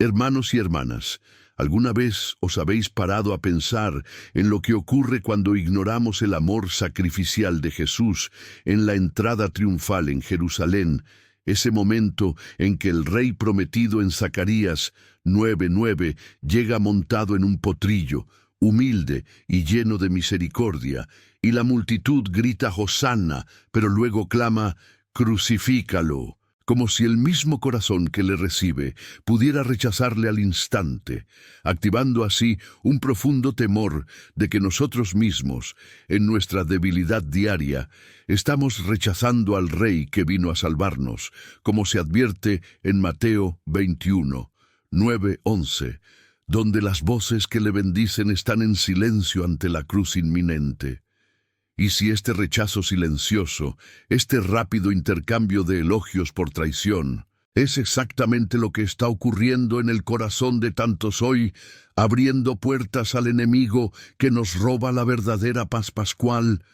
Hermanos y hermanas, ¿alguna vez os habéis parado a pensar en lo que ocurre cuando ignoramos el amor sacrificial de Jesús en la entrada triunfal en Jerusalén, ese momento en que el Rey prometido en Zacarías 9:9 llega montado en un potrillo, humilde y lleno de misericordia, y la multitud grita Hosanna, pero luego clama crucifícalo, como si el mismo corazón que le recibe pudiera rechazarle al instante, activando así un profundo temor de que nosotros mismos, en nuestra debilidad diaria, estamos rechazando al Rey que vino a salvarnos, como se advierte en Mateo 21, 9-11, donde las voces que le bendicen están en silencio ante la cruz inminente. Y si este rechazo silencioso, este rápido intercambio de elogios por traición, es exactamente lo que está ocurriendo en el corazón de tantos hoy, abriendo puertas al enemigo que nos roba la verdadera paz pascual.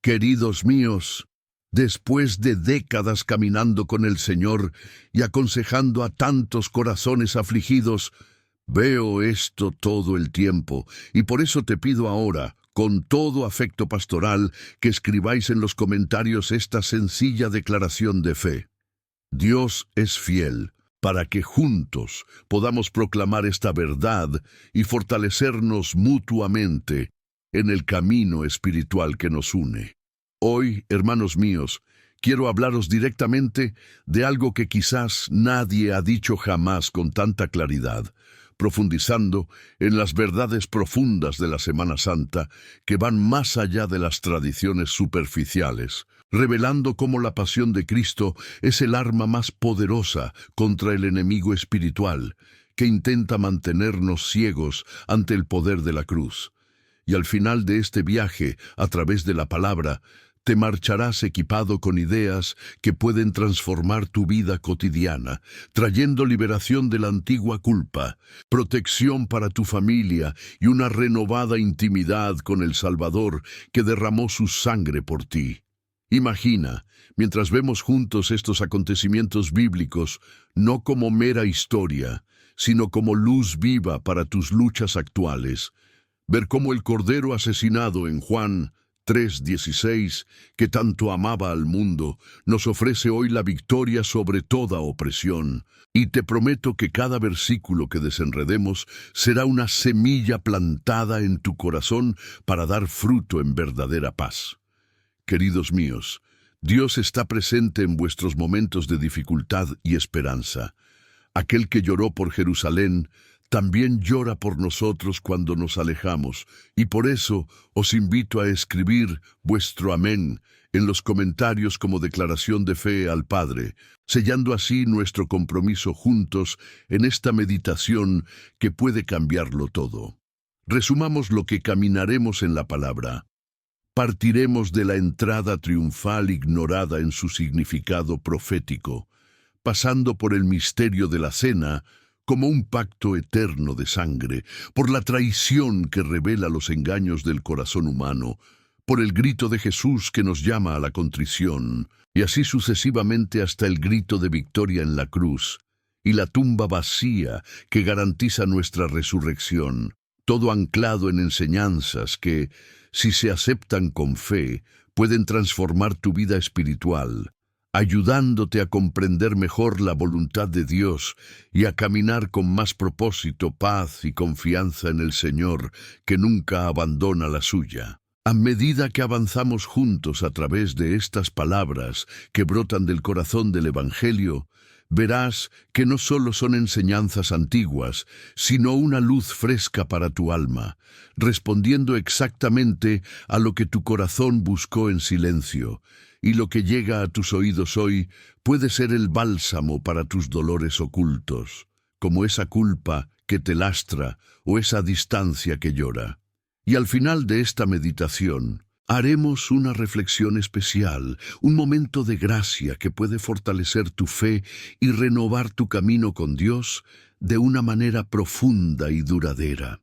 Queridos míos, después de décadas caminando con el Señor y aconsejando a tantos corazones afligidos, veo esto todo el tiempo, y por eso te pido ahora, con todo afecto pastoral, que escribáis en los comentarios esta sencilla declaración de fe. Dios es fiel, para que juntos podamos proclamar esta verdad y fortalecernos mutuamente en el camino espiritual que nos une. Hoy, hermanos míos, quiero hablaros directamente de algo que quizás nadie ha dicho jamás con tanta claridad, profundizando en las verdades profundas de la Semana Santa que van más allá de las tradiciones superficiales, revelando cómo la pasión de Cristo es el arma más poderosa contra el enemigo espiritual que intenta mantenernos ciegos ante el poder de la cruz. Y al final de este viaje, a través de la palabra, te marcharás equipado con ideas que pueden transformar tu vida cotidiana, trayendo liberación de la antigua culpa, protección para tu familia y una renovada intimidad con el Salvador que derramó su sangre por ti. Imagina, mientras vemos juntos estos acontecimientos bíblicos, no como mera historia, sino como luz viva para tus luchas actuales, ver cómo el Cordero asesinado en Juan 3:16, que tanto amaba al mundo, nos ofrece hoy la victoria sobre toda opresión. Y te prometo que cada versículo que desenredemos será una semilla plantada en tu corazón para dar fruto en verdadera paz. Queridos míos, Dios está presente en vuestros momentos de dificultad y esperanza. Aquel que lloró por Jerusalén, también llora por nosotros cuando nos alejamos, y por eso os invito a escribir vuestro amén en los comentarios como declaración de fe al Padre, sellando así nuestro compromiso juntos en esta meditación que puede cambiarlo todo. Resumamos lo que caminaremos en la palabra. Partiremos de la entrada triunfal ignorada en su significado profético, pasando por el misterio de la cena, como un pacto eterno de sangre, por la traición que revela los engaños del corazón humano, por el grito de Jesús que nos llama a la contrición, y así sucesivamente hasta el grito de victoria en la cruz, y la tumba vacía que garantiza nuestra resurrección, todo anclado en enseñanzas que, si se aceptan con fe, pueden transformar tu vida espiritual, ayudándote a comprender mejor la voluntad de Dios y a caminar con más propósito, paz y confianza en el Señor, que nunca abandona la suya. A medida que avanzamos juntos a través de estas palabras que brotan del corazón del Evangelio, verás que no solo son enseñanzas antiguas, sino una luz fresca para tu alma, respondiendo exactamente a lo que tu corazón buscó en silencio, y lo que llega a tus oídos hoy puede ser el bálsamo para tus dolores ocultos, como esa culpa que te lastra o esa distancia que llora. Y al final de esta meditación, haremos una reflexión especial, un momento de gracia que puede fortalecer tu fe y renovar tu camino con Dios de una manera profunda y duradera.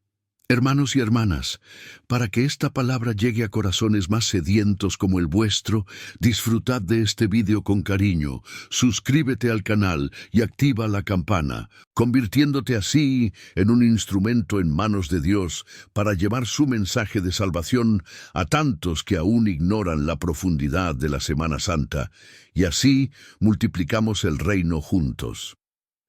Hermanos y hermanas, para que esta palabra llegue a corazones más sedientos como el vuestro, disfrutad de este vídeo con cariño, suscríbete al canal y activa la campana, convirtiéndote así en un instrumento en manos de Dios para llevar su mensaje de salvación a tantos que aún ignoran la profundidad de la Semana Santa, y así multiplicamos el reino juntos.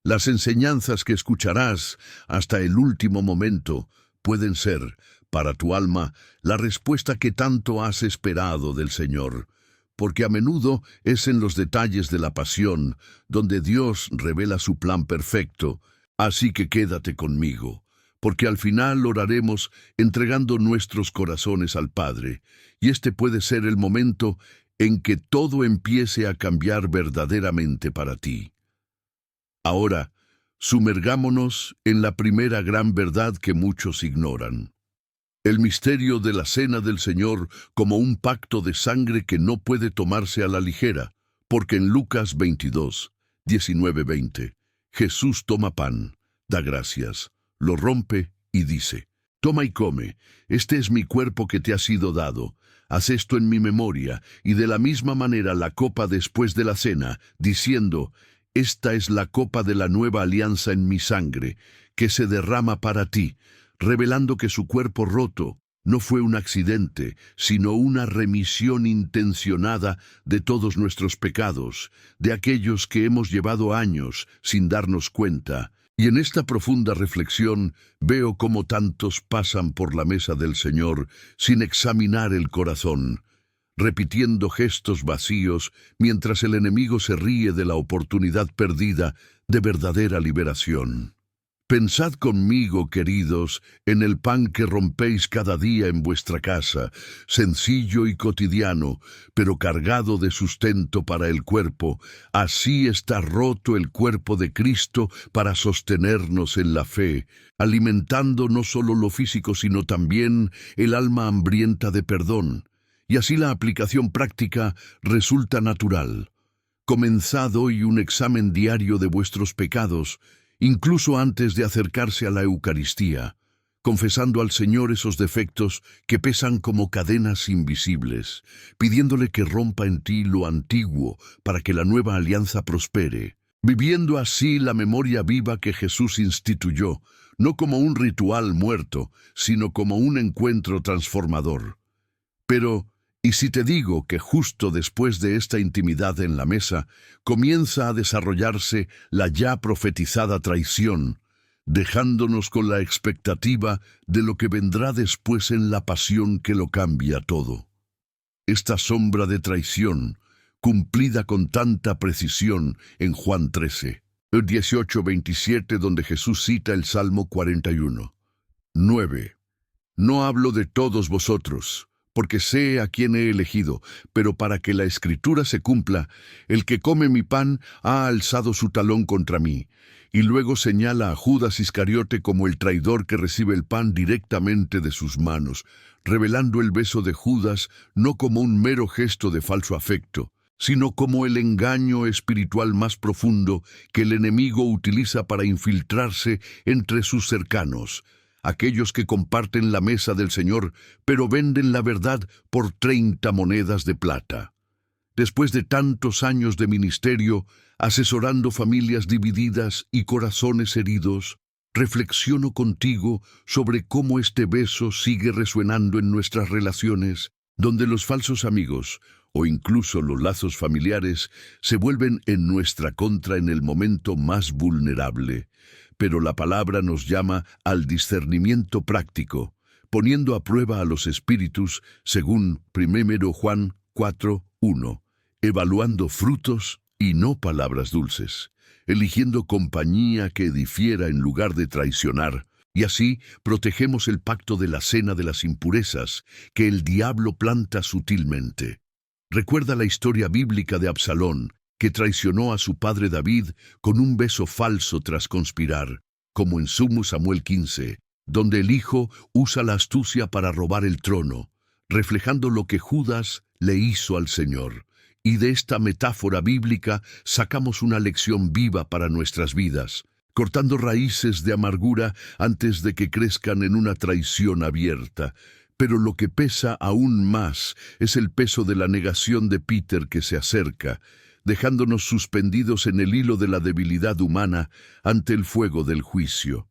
Las enseñanzas que escucharás hasta el último momento pueden ser, para tu alma, la respuesta que tanto has esperado del Señor, porque a menudo es en los detalles de la pasión donde Dios revela su plan perfecto. Así que quédate conmigo, porque al final oraremos entregando nuestros corazones al Padre, y este puede ser el momento en que todo empiece a cambiar verdaderamente para ti. Ahora, sumergámonos en la primera gran verdad que muchos ignoran. El misterio de la Cena del Señor como un pacto de sangre que no puede tomarse a la ligera, porque en Lucas 22, 19-20, Jesús toma pan, da gracias, lo rompe y dice: «Toma y come, este es mi cuerpo que te ha sido dado, haz esto en mi memoria», y de la misma manera la copa después de la cena, diciendo: «Esta es la copa de la nueva alianza en mi sangre, que se derrama para ti», revelando que su cuerpo roto no fue un accidente, sino una remisión intencionada de todos nuestros pecados, de aquellos que hemos llevado años sin darnos cuenta. Y en esta profunda reflexión veo cómo tantos pasan por la mesa del Señor sin examinar el corazón, repitiendo gestos vacíos mientras el enemigo se ríe de la oportunidad perdida de verdadera liberación. Pensad conmigo, queridos, en el pan que rompéis cada día en vuestra casa, sencillo y cotidiano, pero cargado de sustento para el cuerpo. Así está roto el cuerpo de Cristo para sostenernos en la fe, alimentando no solo lo físico, sino también el alma hambrienta de perdón. Y así la aplicación práctica resulta natural. Comenzad hoy un examen diario de vuestros pecados, incluso antes de acercarse a la Eucaristía, confesando al Señor esos defectos que pesan como cadenas invisibles, pidiéndole que rompa en ti lo antiguo para que la nueva alianza prospere, viviendo así la memoria viva que Jesús instituyó, no como un ritual muerto, sino como un encuentro transformador. Pero, ¿y si te digo que justo después de esta intimidad en la mesa, comienza a desarrollarse la ya profetizada traición, dejándonos con la expectativa de lo que vendrá después en la pasión que lo cambia todo? Esta sombra de traición, cumplida con tanta precisión en Juan 13, el 18-27, donde Jesús cita el Salmo 41. 9. No hablo de todos vosotros, porque sé a quién he elegido, pero para que la Escritura se cumpla, el que come mi pan ha alzado su talón contra mí. Y luego señala a Judas Iscariote como el traidor que recibe el pan directamente de sus manos, revelando el beso de Judas no como un mero gesto de falso afecto, sino como el engaño espiritual más profundo que el enemigo utiliza para infiltrarse entre sus cercanos, aquellos que comparten la mesa del Señor, pero venden la verdad por 30 monedas de plata. Después de tantos años de ministerio, asesorando familias divididas y corazones heridos, reflexiono contigo sobre cómo este beso sigue resuenando en nuestras relaciones, donde los falsos amigos, o incluso los lazos familiares, se vuelven en nuestra contra en el momento más vulnerable. Pero la palabra nos llama al discernimiento práctico, poniendo a prueba a los espíritus, según 1 Juan 4:1, evaluando frutos y no palabras dulces, eligiendo compañía que edifiera en lugar de traicionar, y así protegemos el pacto de la cena de las impurezas que el diablo planta sutilmente. Recuerda la historia bíblica de Absalón, que traicionó a su padre David con un beso falso tras conspirar, como en 2 Samuel 15, donde el hijo usa la astucia para robar el trono, reflejando lo que Judas le hizo al Señor. Y de esta metáfora bíblica sacamos una lección viva para nuestras vidas. cortando raíces de amargura antes de que crezcan en una traición abierta. Pero lo que pesa aún más es el peso de la negación de Peter que se acerca, dejándonos suspendidos en el hilo de la debilidad humana ante el fuego del juicio.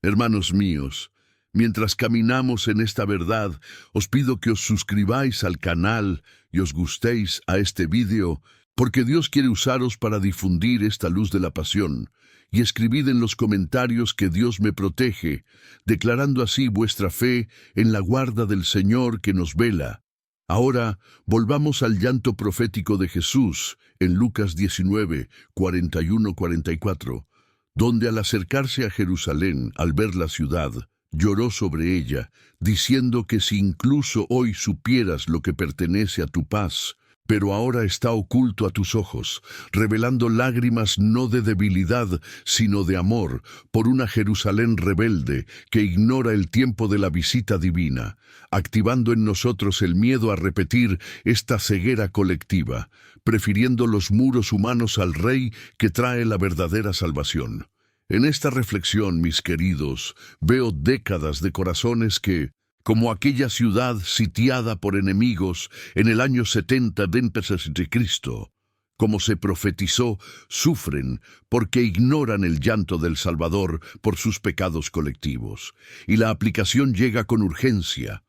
Hermanos míos, mientras caminamos en esta verdad, os pido que os suscribáis al canal y os gustéis a este vídeo, porque Dios quiere usaros para difundir esta luz de la pasión, y escribid en los comentarios que Dios me protege, declarando así vuestra fe en la guarda del Señor que nos vela. Ahora, volvamos al llanto profético de Jesús en Lucas 19, 41-44, donde al acercarse a Jerusalén, al ver la ciudad, lloró sobre ella, diciendo que si incluso hoy supieras lo que pertenece a tu paz, pero ahora está oculto a tus ojos, revelando lágrimas no de debilidad, sino de amor, por una Jerusalén rebelde que ignora el tiempo de la visita divina, activando en nosotros el miedo a repetir esta ceguera colectiva, prefiriendo los muros humanos al Rey que trae la verdadera salvación. En esta reflexión, mis queridos, veo décadas de corazones que, como aquella ciudad sitiada por enemigos en el año 70 de Cristo, como se profetizó, sufren porque ignoran el llanto del Salvador por sus pecados colectivos. Y la aplicación llega con urgencia.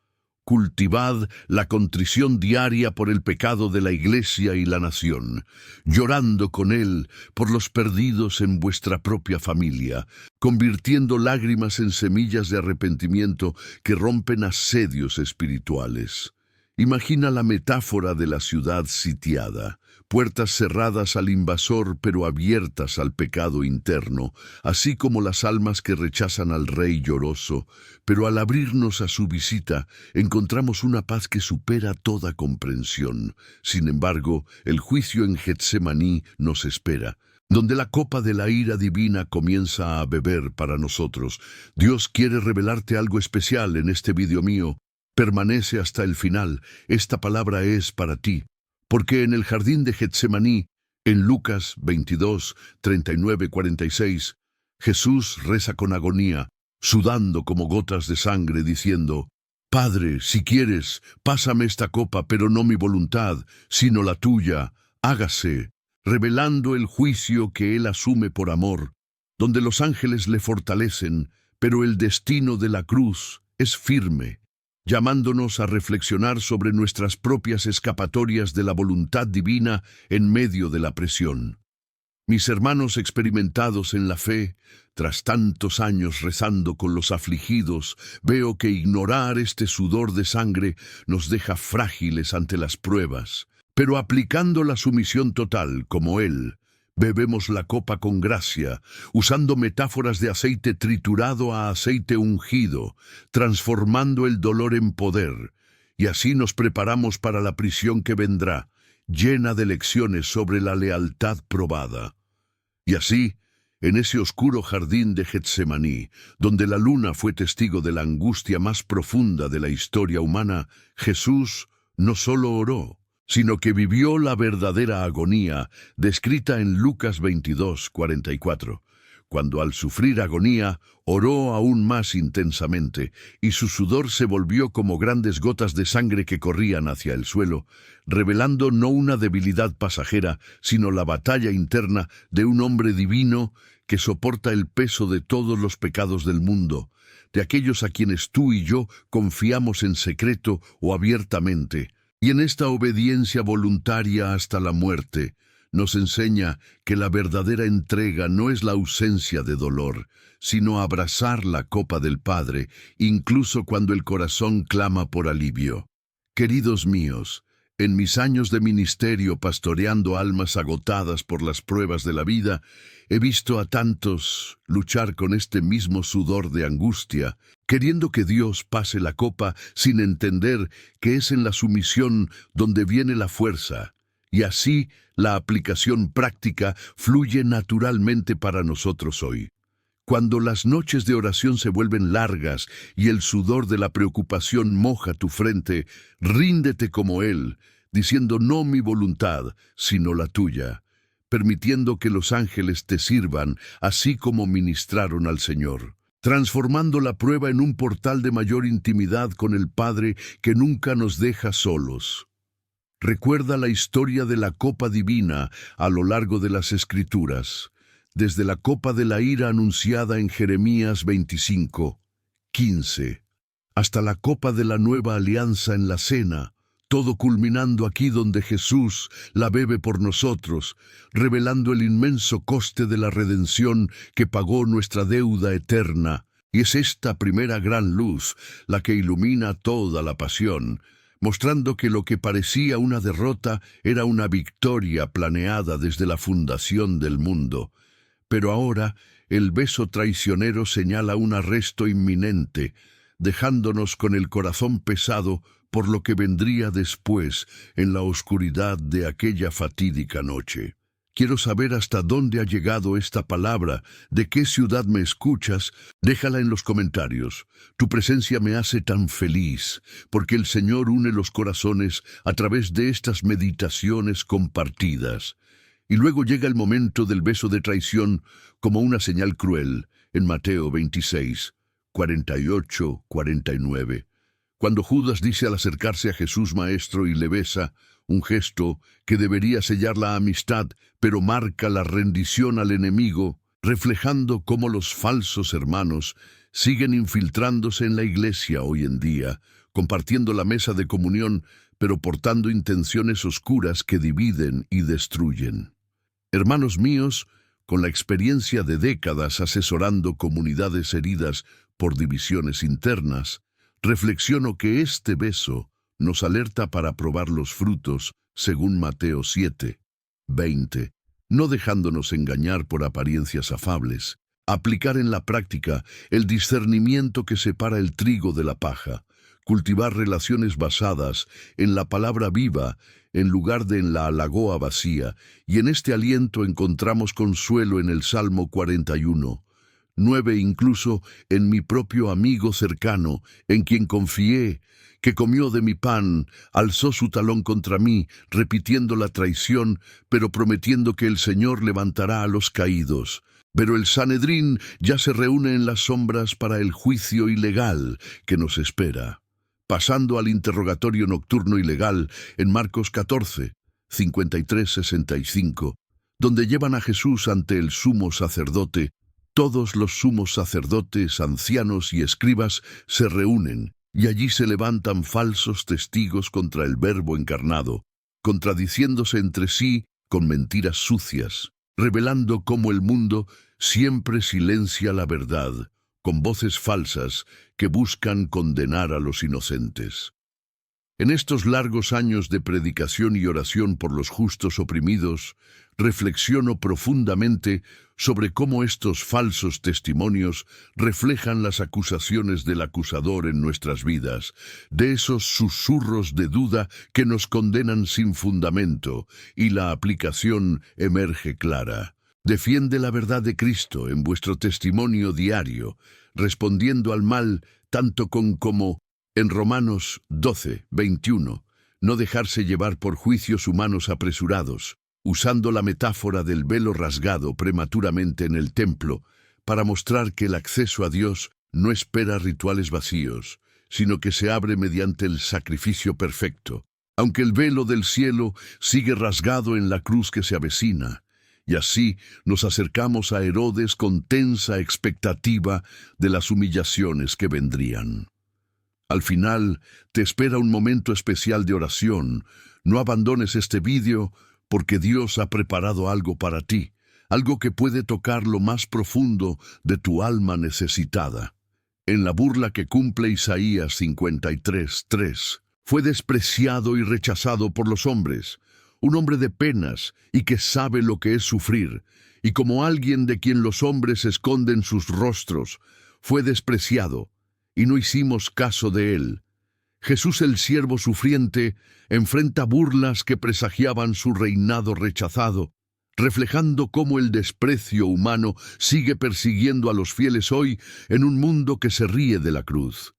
Cultivad la contrición diaria por el pecado de la Iglesia y la nación, llorando con él por los perdidos en vuestra propia familia, convirtiendo lágrimas en semillas de arrepentimiento que rompen asedios espirituales. Imagina la metáfora de la ciudad sitiada, puertas cerradas al invasor pero abiertas al pecado interno, así como las almas que rechazan al Rey lloroso, pero al abrirnos a su visita encontramos una paz que supera toda comprensión. Sin embargo, el juicio en Getsemaní nos espera, donde la copa de la ira divina comienza a beber para nosotros. Dios quiere revelarte algo especial en este video mío. Permanece hasta el final, esta palabra es para ti, porque en el jardín de Getsemaní, en Lucas 22, 39-46, Jesús reza con agonía, sudando como gotas de sangre, diciendo: Padre, si quieres, pásame esta copa, pero no mi voluntad, sino la tuya, hágase, revelando el juicio que él asume por amor, donde los ángeles le fortalecen, pero el destino de la cruz es firme, llamándonos a reflexionar sobre nuestras propias escapatorias de la voluntad divina en medio de la presión. Mis hermanos experimentados en la fe, tras tantos años rezando con los afligidos, veo que ignorar este sudor de sangre nos deja frágiles ante las pruebas, pero aplicando la sumisión total como Él, bebemos la copa con gracia, usando metáforas de aceite triturado a aceite ungido, transformando el dolor en poder, y así nos preparamos para la prisión que vendrá, llena de lecciones sobre la lealtad probada. Y así, en ese oscuro jardín de Getsemaní, donde la luna fue testigo de la angustia más profunda de la historia humana, Jesús no solo oró, sino que vivió la verdadera agonía descrita en Lucas 22, 44, cuando al sufrir agonía oró aún más intensamente, y su sudor se volvió como grandes gotas de sangre que corrían hacia el suelo, revelando no una debilidad pasajera, sino la batalla interna de un hombre divino que soporta el peso de todos los pecados del mundo, de aquellos a quienes tú y yo confiamos en secreto o abiertamente. Y en esta obediencia voluntaria hasta la muerte, nos enseña que la verdadera entrega no es la ausencia de dolor, sino abrazar la copa del Padre, incluso cuando el corazón clama por alivio. Queridos míos, en mis años de ministerio pastoreando almas agotadas por las pruebas de la vida, he visto a tantos luchar con este mismo sudor de angustia, queriendo que Dios pase la copa sin entender que es en la sumisión donde viene la fuerza, y así la aplicación práctica fluye naturalmente para nosotros hoy. Cuando las noches de oración se vuelven largas y el sudor de la preocupación moja tu frente, ríndete como Él, diciendo no mi voluntad, sino la tuya. permitiendo que los ángeles te sirvan, así como ministraron al Señor, transformando la prueba en un portal de mayor intimidad con el Padre que nunca nos deja solos. Recuerda la historia de la copa divina a lo largo de las Escrituras, desde la copa de la ira anunciada en Jeremías 25:15, hasta la copa de la nueva alianza en la cena, todo culminando aquí donde Jesús la bebe por nosotros, revelando el inmenso coste de la redención que pagó nuestra deuda eterna. Y es esta primera gran luz la que ilumina toda la pasión, mostrando que lo que parecía una derrota era una victoria planeada desde la fundación del mundo. Pero ahora el beso traicionero señala un arresto inminente, dejándonos con el corazón pesado por lo que vendría después en la oscuridad de aquella fatídica noche. Quiero saber hasta dónde ha llegado esta palabra, de qué ciudad me escuchas, déjala en los comentarios. Tu presencia me hace tan feliz, porque el Señor une los corazones a través de estas meditaciones compartidas. Y luego llega el momento del beso de traición como una señal cruel, en Mateo 26:48-49. Cuando Judas dice al acercarse a Jesús Maestro y le besa, un gesto que debería sellar la amistad, pero marca la rendición al enemigo, reflejando cómo los falsos hermanos siguen infiltrándose en la iglesia hoy en día, compartiendo la mesa de comunión, pero portando intenciones oscuras que dividen y destruyen. Hermanos míos, con la experiencia de décadas asesorando comunidades heridas por divisiones internas, reflexiono que este beso nos alerta para probar los frutos, según Mateo 7:20, no dejándonos engañar por apariencias afables, aplicar en la práctica el discernimiento que separa el trigo de la paja, cultivar relaciones basadas en la palabra viva en lugar de en la halagoa vacía, y en este aliento encontramos consuelo en el Salmo 41:9, incluso en mi propio amigo cercano, en quien confié, que comió de mi pan, alzó su talón contra mí, repitiendo la traición, pero prometiendo que el Señor levantará a los caídos. Pero el Sanedrín ya se reúne en las sombras para el juicio ilegal que nos espera. Pasando al interrogatorio nocturno ilegal en Marcos 14:53-65, donde llevan a Jesús ante el sumo sacerdote, todos los sumos sacerdotes, ancianos y escribas se reúnen, y allí se levantan falsos testigos contra el Verbo encarnado, contradiciéndose entre sí con mentiras sucias, revelando cómo el mundo siempre silencia la verdad, con voces falsas que buscan condenar a los inocentes. En estos largos años de predicación y oración por los justos oprimidos, reflexiono profundamente sobre cómo estos falsos testimonios reflejan las acusaciones del acusador en nuestras vidas, de esos susurros de duda que nos condenan sin fundamento, y la aplicación emerge clara. Defiende la verdad de Cristo en vuestro testimonio diario, respondiendo al mal tanto como en Romanos 12:21, no dejarse llevar por juicios humanos apresurados, usando la metáfora del velo rasgado prematuramente en el templo para mostrar que el acceso a Dios no espera rituales vacíos, sino que se abre mediante el sacrificio perfecto, aunque el velo del cielo sigue rasgado en la cruz que se avecina. Y así nos acercamos a Herodes con tensa expectativa de las humillaciones que vendrían. Al final, te espera un momento especial de oración. No abandones este vídeo porque Dios ha preparado algo para ti, algo que puede tocar lo más profundo de tu alma necesitada. En la burla que cumple Isaías 53:3, fue despreciado y rechazado por los hombres, un hombre de penas y que sabe lo que es sufrir, y como alguien de quien los hombres esconden sus rostros, fue despreciado, y no hicimos caso de él. Jesús el siervo sufriente enfrenta burlas que presagiaban su reinado rechazado, reflejando cómo el desprecio humano sigue persiguiendo a los fieles hoy en un mundo que se ríe de la cruz.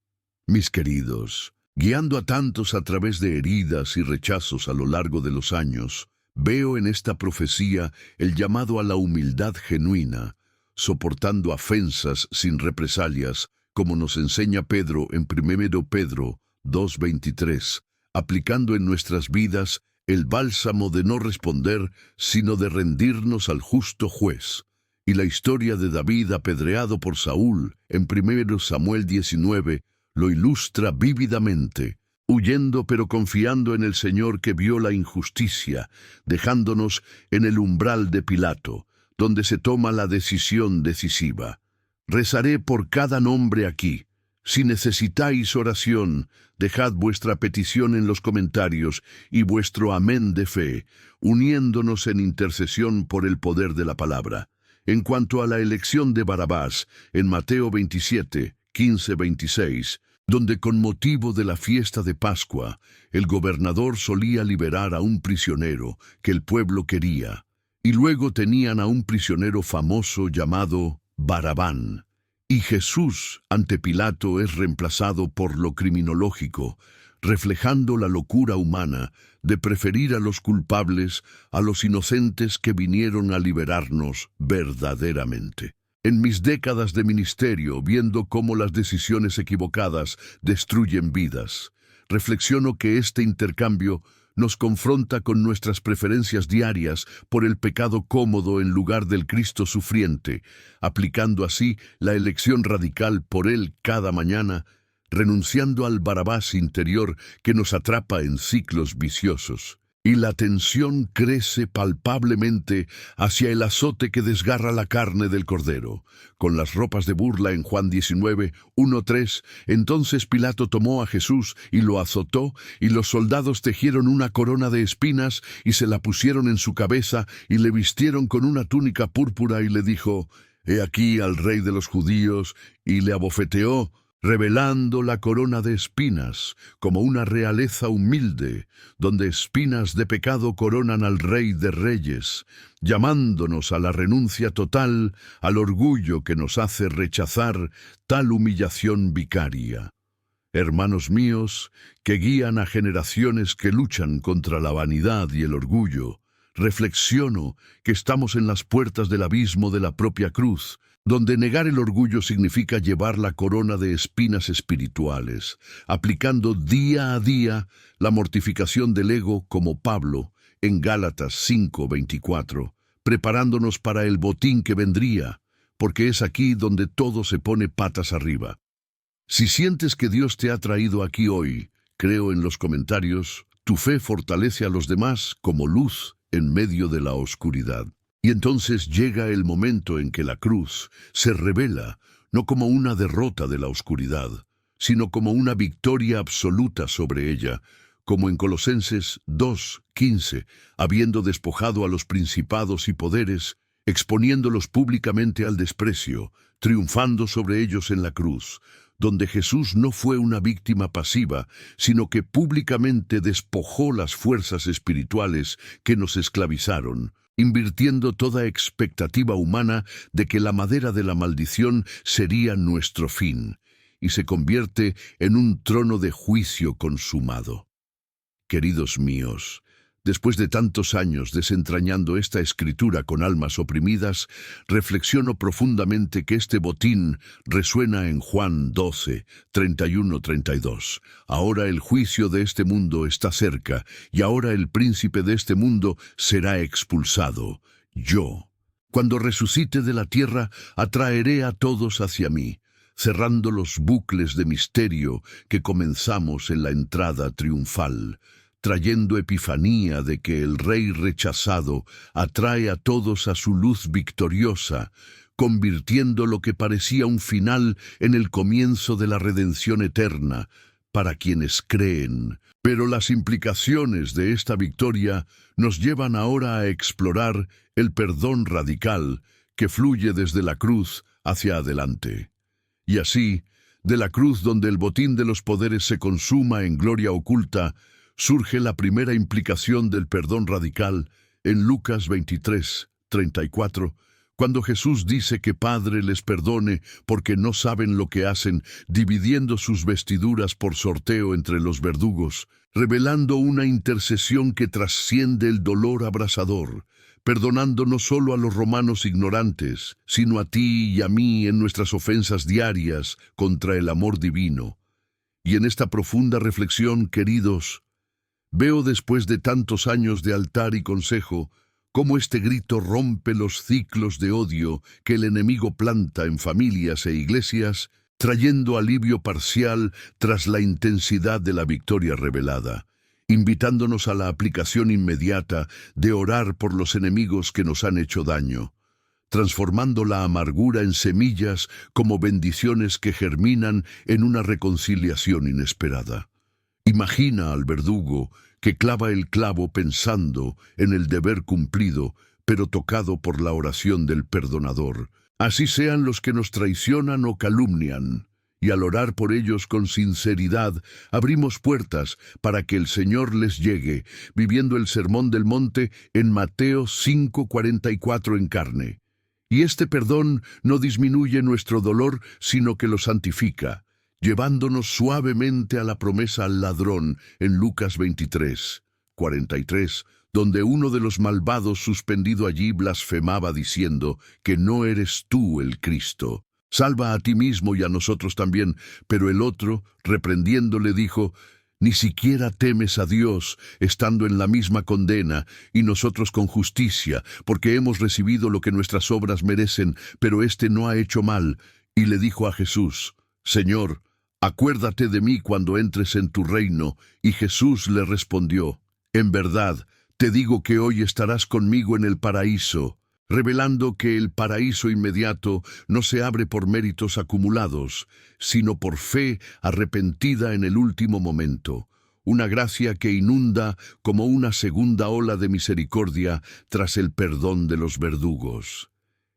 Mis queridos, guiando a tantos a través de heridas y rechazos a lo largo de los años, Veo en esta profecía el llamado a la humildad genuina, soportando ofensas sin represalias, como nos enseña Pedro en 1 Pedro 2:23, aplicando en nuestras vidas el bálsamo de no responder, sino de rendirnos al justo juez. Y la historia de David apedreado por Saúl en 1 Samuel 19 lo ilustra vívidamente, huyendo pero confiando en el Señor que vio la injusticia, dejándonos en el umbral de Pilato, donde se toma la decisión decisiva. Rezaré por cada nombre aquí. Si necesitáis oración, dejad vuestra petición en los comentarios y vuestro amén de fe, uniéndonos en intercesión por el poder de la palabra. En cuanto a la elección de Barabás, en Mateo 27, 15-26, donde con motivo de la fiesta de Pascua, el gobernador solía liberar a un prisionero que el pueblo quería, y luego tenían a un prisionero famoso llamado Barabán. Y Jesús ante Pilato es reemplazado por lo criminológico, reflejando la locura humana de preferir a los culpables a los inocentes que vinieron a liberarnos verdaderamente. En mis décadas de ministerio, viendo cómo las decisiones equivocadas destruyen vidas, reflexiono que este intercambio nos confronta con nuestras preferencias diarias por el pecado cómodo en lugar del Cristo sufriente, aplicando así la elección radical por Él cada mañana, renunciando al Barabás interior que nos atrapa en ciclos viciosos. Y la tensión crece palpablemente hacia el azote que desgarra la carne del cordero. Con las ropas de burla en Juan 19, 1-3, entonces Pilato tomó a Jesús y lo azotó, y los soldados tejieron una corona de espinas y se la pusieron en su cabeza y le vistieron con una túnica púrpura y le dijo: «He aquí al rey de los judíos», y le abofeteó, revelando la corona de espinas como una realeza humilde, donde espinas de pecado coronan al Rey de Reyes, llamándonos a la renuncia total, al orgullo que nos hace rechazar tal humillación vicaria. Hermanos míos, que guían a generaciones que luchan contra la vanidad y el orgullo, reflexiono que estamos en las puertas del abismo de la propia cruz, donde negar el orgullo significa llevar la corona de espinas espirituales, aplicando día a día la mortificación del ego como Pablo en Gálatas 5:24, preparándonos para el botín que vendría, porque es aquí donde todo se pone patas arriba. Si sientes que Dios te ha traído aquí hoy, creo en los comentarios, tu fe fortalece a los demás como luz en medio de la oscuridad. Y entonces llega el momento en que la cruz se revela no como una derrota de la oscuridad, sino como una victoria absoluta sobre ella, como en Colosenses 2:15, habiendo despojado a los principados y poderes, exponiéndolos públicamente al desprecio, triunfando sobre ellos en la cruz, donde Jesús no fue una víctima pasiva, sino que públicamente despojó las fuerzas espirituales que nos esclavizaron, invirtiendo toda expectativa humana de que la madera de la maldición sería nuestro fin, y se convierte en un trono de juicio consumado. Queridos míos, después de tantos años desentrañando esta escritura con almas oprimidas, reflexiono profundamente que este botín resuena en Juan 12, 31-32. Ahora el juicio de este mundo está cerca, y ahora el príncipe de este mundo será expulsado. Yo, cuando resucite de la tierra, atraeré a todos hacia mí, cerrando los bucles de misterio que comenzamos en la entrada triunfal, trayendo epifanía de que el Rey rechazado atrae a todos a su luz victoriosa, convirtiendo lo que parecía un final en el comienzo de la redención eterna para quienes creen. Pero las implicaciones de esta victoria nos llevan ahora a explorar el perdón radical que fluye desde la cruz hacia adelante. Y así, de la cruz donde el botín de los poderes se consuma en gloria oculta, surge la primera implicación del perdón radical en Lucas 23, 34, Cuando Jesús dice que Padre les perdone porque no saben lo que hacen, dividiendo sus vestiduras por sorteo entre los verdugos, revelando una intercesión que trasciende el dolor abrasador, perdonando no solo a los romanos ignorantes, sino a ti y a mí en nuestras ofensas diarias contra el amor divino. Y en esta profunda reflexión, queridos, veo después de tantos años de altar y consejo, cómo este grito rompe los ciclos de odio que el enemigo planta en familias e iglesias, trayendo alivio parcial tras la intensidad de la victoria revelada, invitándonos a la aplicación inmediata de orar por los enemigos que nos han hecho daño, transformando la amargura en semillas como bendiciones que germinan en una reconciliación inesperada. Imagina al verdugo que clava el clavo pensando en el deber cumplido, pero tocado por la oración del perdonador. Así sean los que nos traicionan o calumnian, y al orar por ellos con sinceridad, abrimos puertas para que el Señor les llegue, viviendo el Sermón del Monte en Mateo 5:44 en carne. Y este perdón no disminuye nuestro dolor, sino que lo santifica, llevándonos suavemente a la promesa al ladrón en Lucas 23:43, donde uno de los malvados suspendido allí blasfemaba diciendo que no eres tú el Cristo. Salva a ti mismo y a nosotros también. Pero el otro, reprendiéndole, dijo: ni siquiera temes a Dios, estando en la misma condena, y nosotros con justicia, porque hemos recibido lo que nuestras obras merecen, pero éste no ha hecho mal. Y le dijo a Jesús: Señor, acuérdate de mí cuando entres en tu reino. Y Jesús le respondió: en verdad, te digo que hoy estarás conmigo en el paraíso, revelando que el paraíso inmediato no se abre por méritos acumulados, sino por fe arrepentida en el último momento, una gracia que inunda como una segunda ola de misericordia tras el perdón de los verdugos.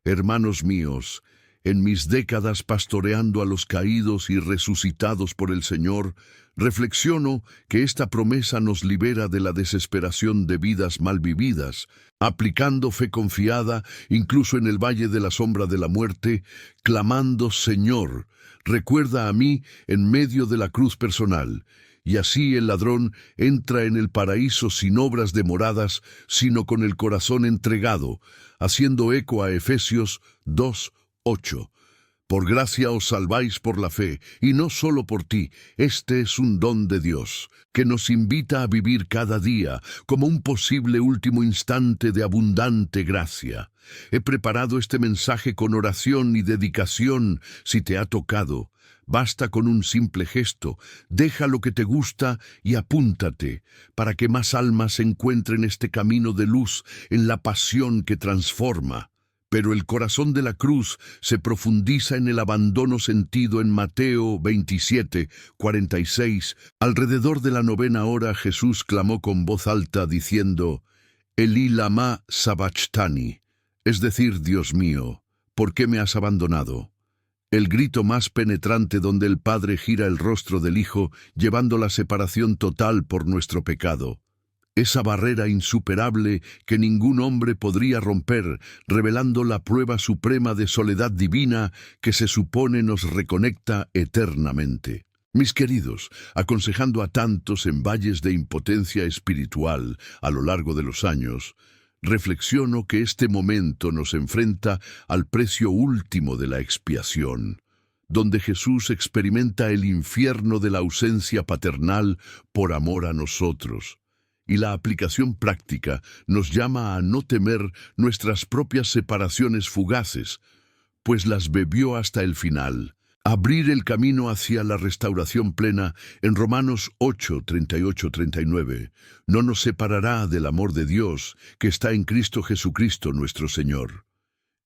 Hermanos míos, en mis décadas pastoreando a los caídos y resucitados por el Señor, reflexiono que esta promesa nos libera de la desesperación de vidas mal vividas, aplicando fe confiada incluso en el valle de la sombra de la muerte, clamando: Señor, recuerda a mí en medio de la cruz personal. Y así el ladrón entra en el paraíso sin obras demoradas, sino con el corazón entregado, haciendo eco a Efesios 2:8. Por gracia os salváis por la fe, y no solo por ti. Este es un don de Dios, que nos invita a vivir cada día como un posible último instante de abundante gracia. He preparado este mensaje con oración y dedicación. Si te ha tocado, basta con un simple gesto. Deja lo que te gusta y apúntate, para que más almas encuentren este camino de luz en la pasión que transforma. Pero el corazón de la cruz se profundiza en el abandono sentido en Mateo 27:46. Alrededor de la 9ª hora Jesús clamó con voz alta diciendo: Elí lama sabachthani, es decir, Dios mío, ¿por qué me has abandonado? El grito más penetrante donde el Padre gira el rostro del Hijo, llevando la separación total por nuestro pecado. Esa barrera insuperable que ningún hombre podría romper, revelando la prueba suprema de soledad divina que se supone nos reconecta eternamente. Mis queridos, aconsejando a tantos en valles de impotencia espiritual a lo largo de los años, reflexiono que este momento nos enfrenta al precio último de la expiación, donde Jesús experimenta el infierno de la ausencia paternal por amor a nosotros. Y la aplicación práctica nos llama a no temer nuestras propias separaciones fugaces, pues las bebió hasta el final. Abrir el camino hacia la restauración plena en Romanos 8:38-39 no nos separará del amor de Dios que está en Cristo Jesucristo nuestro Señor.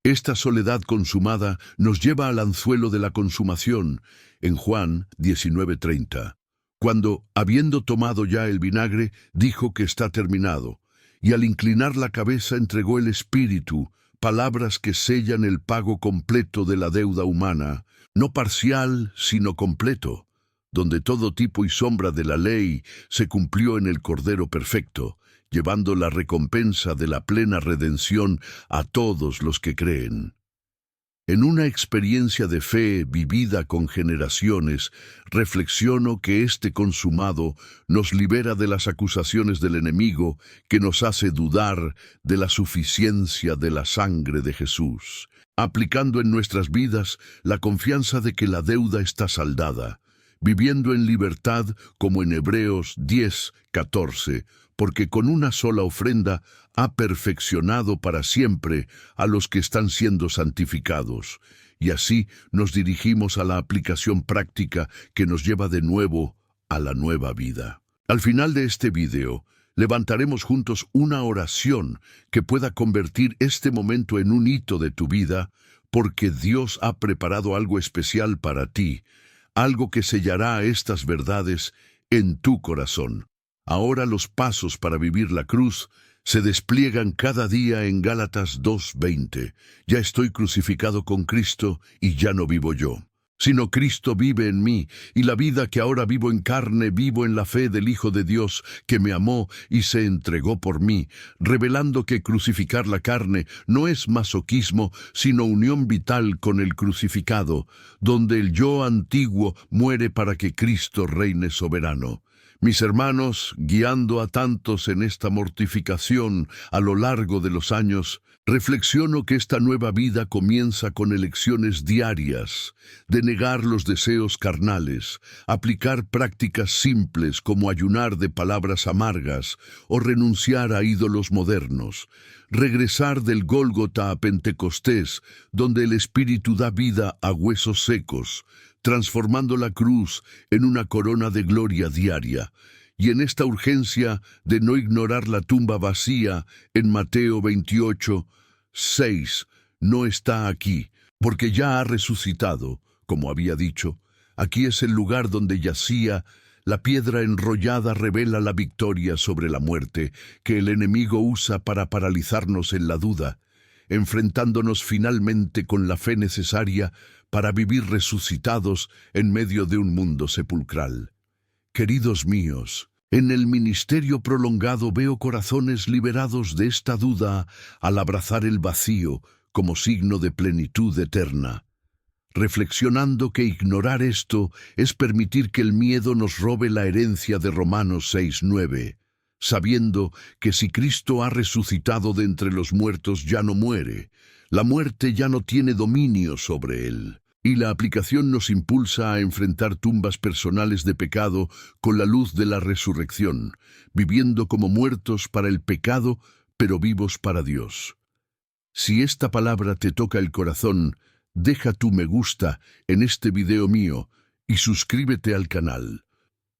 Esta soledad consumada nos lleva al anzuelo de la consumación en Juan 19:30. Cuando, habiendo tomado ya el vinagre, dijo que está terminado, y al inclinar la cabeza entregó el Espíritu, palabras que sellan el pago completo de la deuda humana, no parcial, sino completo, donde todo tipo y sombra de la ley se cumplió en el Cordero perfecto, llevando la recompensa de la plena redención a todos los que creen. En una experiencia de fe vivida con generaciones, reflexiono que este consumado nos libera de las acusaciones del enemigo que nos hace dudar de la suficiencia de la sangre de Jesús, aplicando en nuestras vidas la confianza de que la deuda está saldada, viviendo en libertad como en Hebreos 10:14, porque con una sola ofrenda ha perfeccionado para siempre a los que están siendo santificados. Y así nos dirigimos a la aplicación práctica que nos lleva de nuevo a la nueva vida. Al final de este video, levantaremos juntos una oración que pueda convertir este momento en un hito de tu vida, porque Dios ha preparado algo especial para ti, algo que sellará estas verdades en tu corazón. Ahora los pasos para vivir la cruz se despliegan cada día en Gálatas 2:20. Ya estoy crucificado con Cristo y ya no vivo yo, sino Cristo vive en mí, y la vida que ahora vivo en carne, vivo en la fe del Hijo de Dios, que me amó y se entregó por mí, revelando que crucificar la carne no es masoquismo, sino unión vital con el crucificado, donde el yo antiguo muere para que Cristo reine soberano. Mis hermanos, guiando a tantos en esta mortificación a lo largo de los años, reflexiono que esta nueva vida comienza con elecciones diarias, de negar los deseos carnales, aplicar prácticas simples como ayunar de palabras amargas o renunciar a ídolos modernos, regresar del Gólgota a Pentecostés, donde el Espíritu da vida a huesos secos, transformando la cruz en una corona de gloria diaria, y en esta urgencia de no ignorar la tumba vacía en Mateo 28:6, no está aquí, porque ya ha resucitado, como había dicho. Aquí es el lugar donde yacía. La piedra enrollada revela la victoria sobre la muerte, que el enemigo usa para paralizarnos en la duda, enfrentándonos finalmente con la fe necesaria para vivir resucitados en medio de un mundo sepulcral. Queridos míos, en el ministerio prolongado veo corazones liberados de esta duda al abrazar el vacío como signo de plenitud eterna, reflexionando que ignorar esto es permitir que el miedo nos robe la herencia de Romanos 6:9, sabiendo que si Cristo ha resucitado de entre los muertos ya no muere, la muerte ya no tiene dominio sobre él. Y la aplicación nos impulsa a enfrentar tumbas personales de pecado con la luz de la resurrección, viviendo como muertos para el pecado, pero vivos para Dios. Si esta palabra te toca el corazón, deja tu me gusta en este video mío y suscríbete al canal.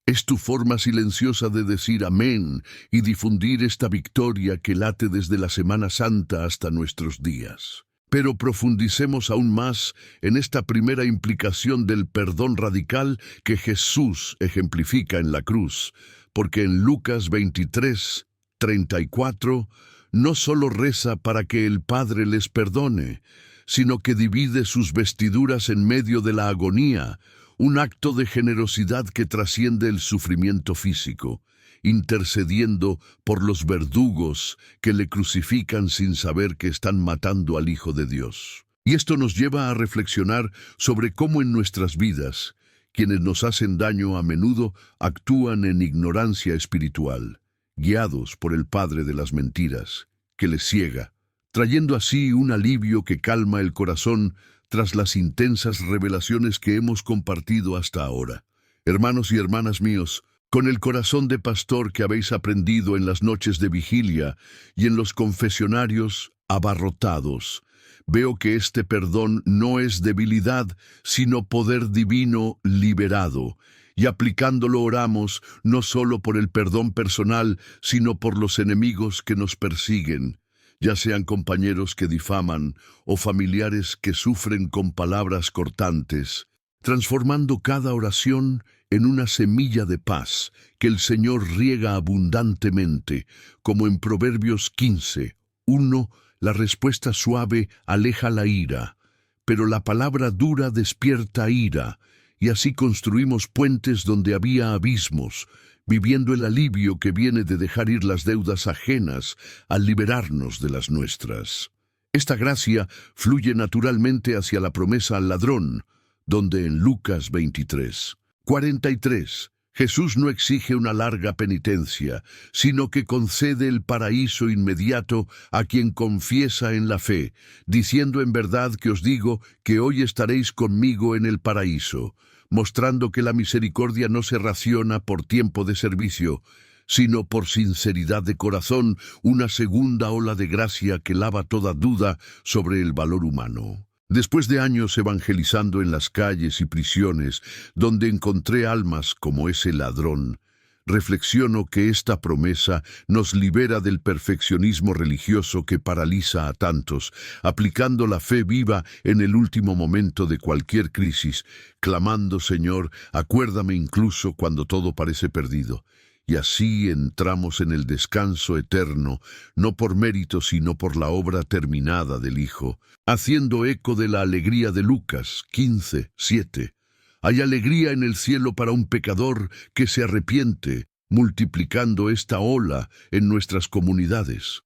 Es tu forma silenciosa de decir amén y difundir esta victoria que late desde la Semana Santa hasta nuestros días. Pero profundicemos aún más en esta primera implicación del perdón radical que Jesús ejemplifica en la cruz, porque en Lucas 23:34 no solo reza para que el Padre les perdone, sino que divide sus vestiduras en medio de la agonía, un acto de generosidad que trasciende el sufrimiento físico, intercediendo por los verdugos que le crucifican sin saber que están matando al Hijo de Dios. Y esto nos lleva a reflexionar sobre cómo en nuestras vidas, quienes nos hacen daño a menudo actúan en ignorancia espiritual, guiados por el padre de las mentiras, que les ciega, trayendo así un alivio que calma el corazón tras las intensas revelaciones que hemos compartido hasta ahora. Hermanos y hermanas míos, con el corazón de pastor que habéis aprendido en las noches de vigilia y en los confesionarios abarrotados, veo que este perdón no es debilidad, sino poder divino liberado, y aplicándolo oramos no solo por el perdón personal, sino por los enemigos que nos persiguen, ya sean compañeros que difaman o familiares que sufren con palabras cortantes, transformando cada oración en una semilla de paz que el Señor riega abundantemente, como en Proverbios 15:1, la respuesta suave aleja la ira, pero la palabra dura despierta ira, y así construimos puentes donde había abismos, viviendo el alivio que viene de dejar ir las deudas ajenas al liberarnos de las nuestras. Esta gracia fluye naturalmente hacia la promesa al ladrón, donde en Lucas 23:43, Jesús no exige una larga penitencia, sino que concede el paraíso inmediato a quien confiesa en la fe, diciendo en verdad que os digo que hoy estaréis conmigo en el paraíso, mostrando que la misericordia no se raciona por tiempo de servicio, sino por sinceridad de corazón, una segunda ola de gracia que lava toda duda sobre el valor humano. Después de años evangelizando en las calles y prisiones, donde encontré almas como ese ladrón, reflexiono que esta promesa nos libera del perfeccionismo religioso que paraliza a tantos, aplicando la fe viva en el último momento de cualquier crisis, clamando: Señor, acuérdame incluso cuando todo parece perdido. Y así entramos en el descanso eterno, no por mérito sino por la obra terminada del Hijo, haciendo eco de la alegría de Lucas 15:7. Hay alegría en el cielo para un pecador que se arrepiente, multiplicando esta ola en nuestras comunidades.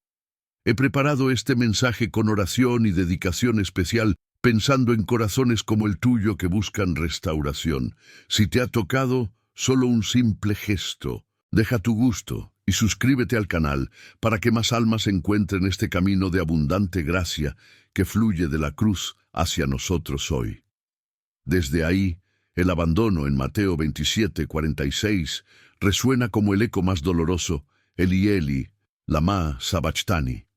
He preparado este mensaje con oración y dedicación especial, pensando en corazones como el tuyo que buscan restauración. Si te ha tocado, solo un simple gesto. Deja tu gusto y suscríbete al canal para que más almas encuentren este camino de abundante gracia que fluye de la cruz hacia nosotros hoy. Desde ahí, el abandono en Mateo 27:46 resuena como el eco más doloroso: Eli, Eli, lama sabachthani.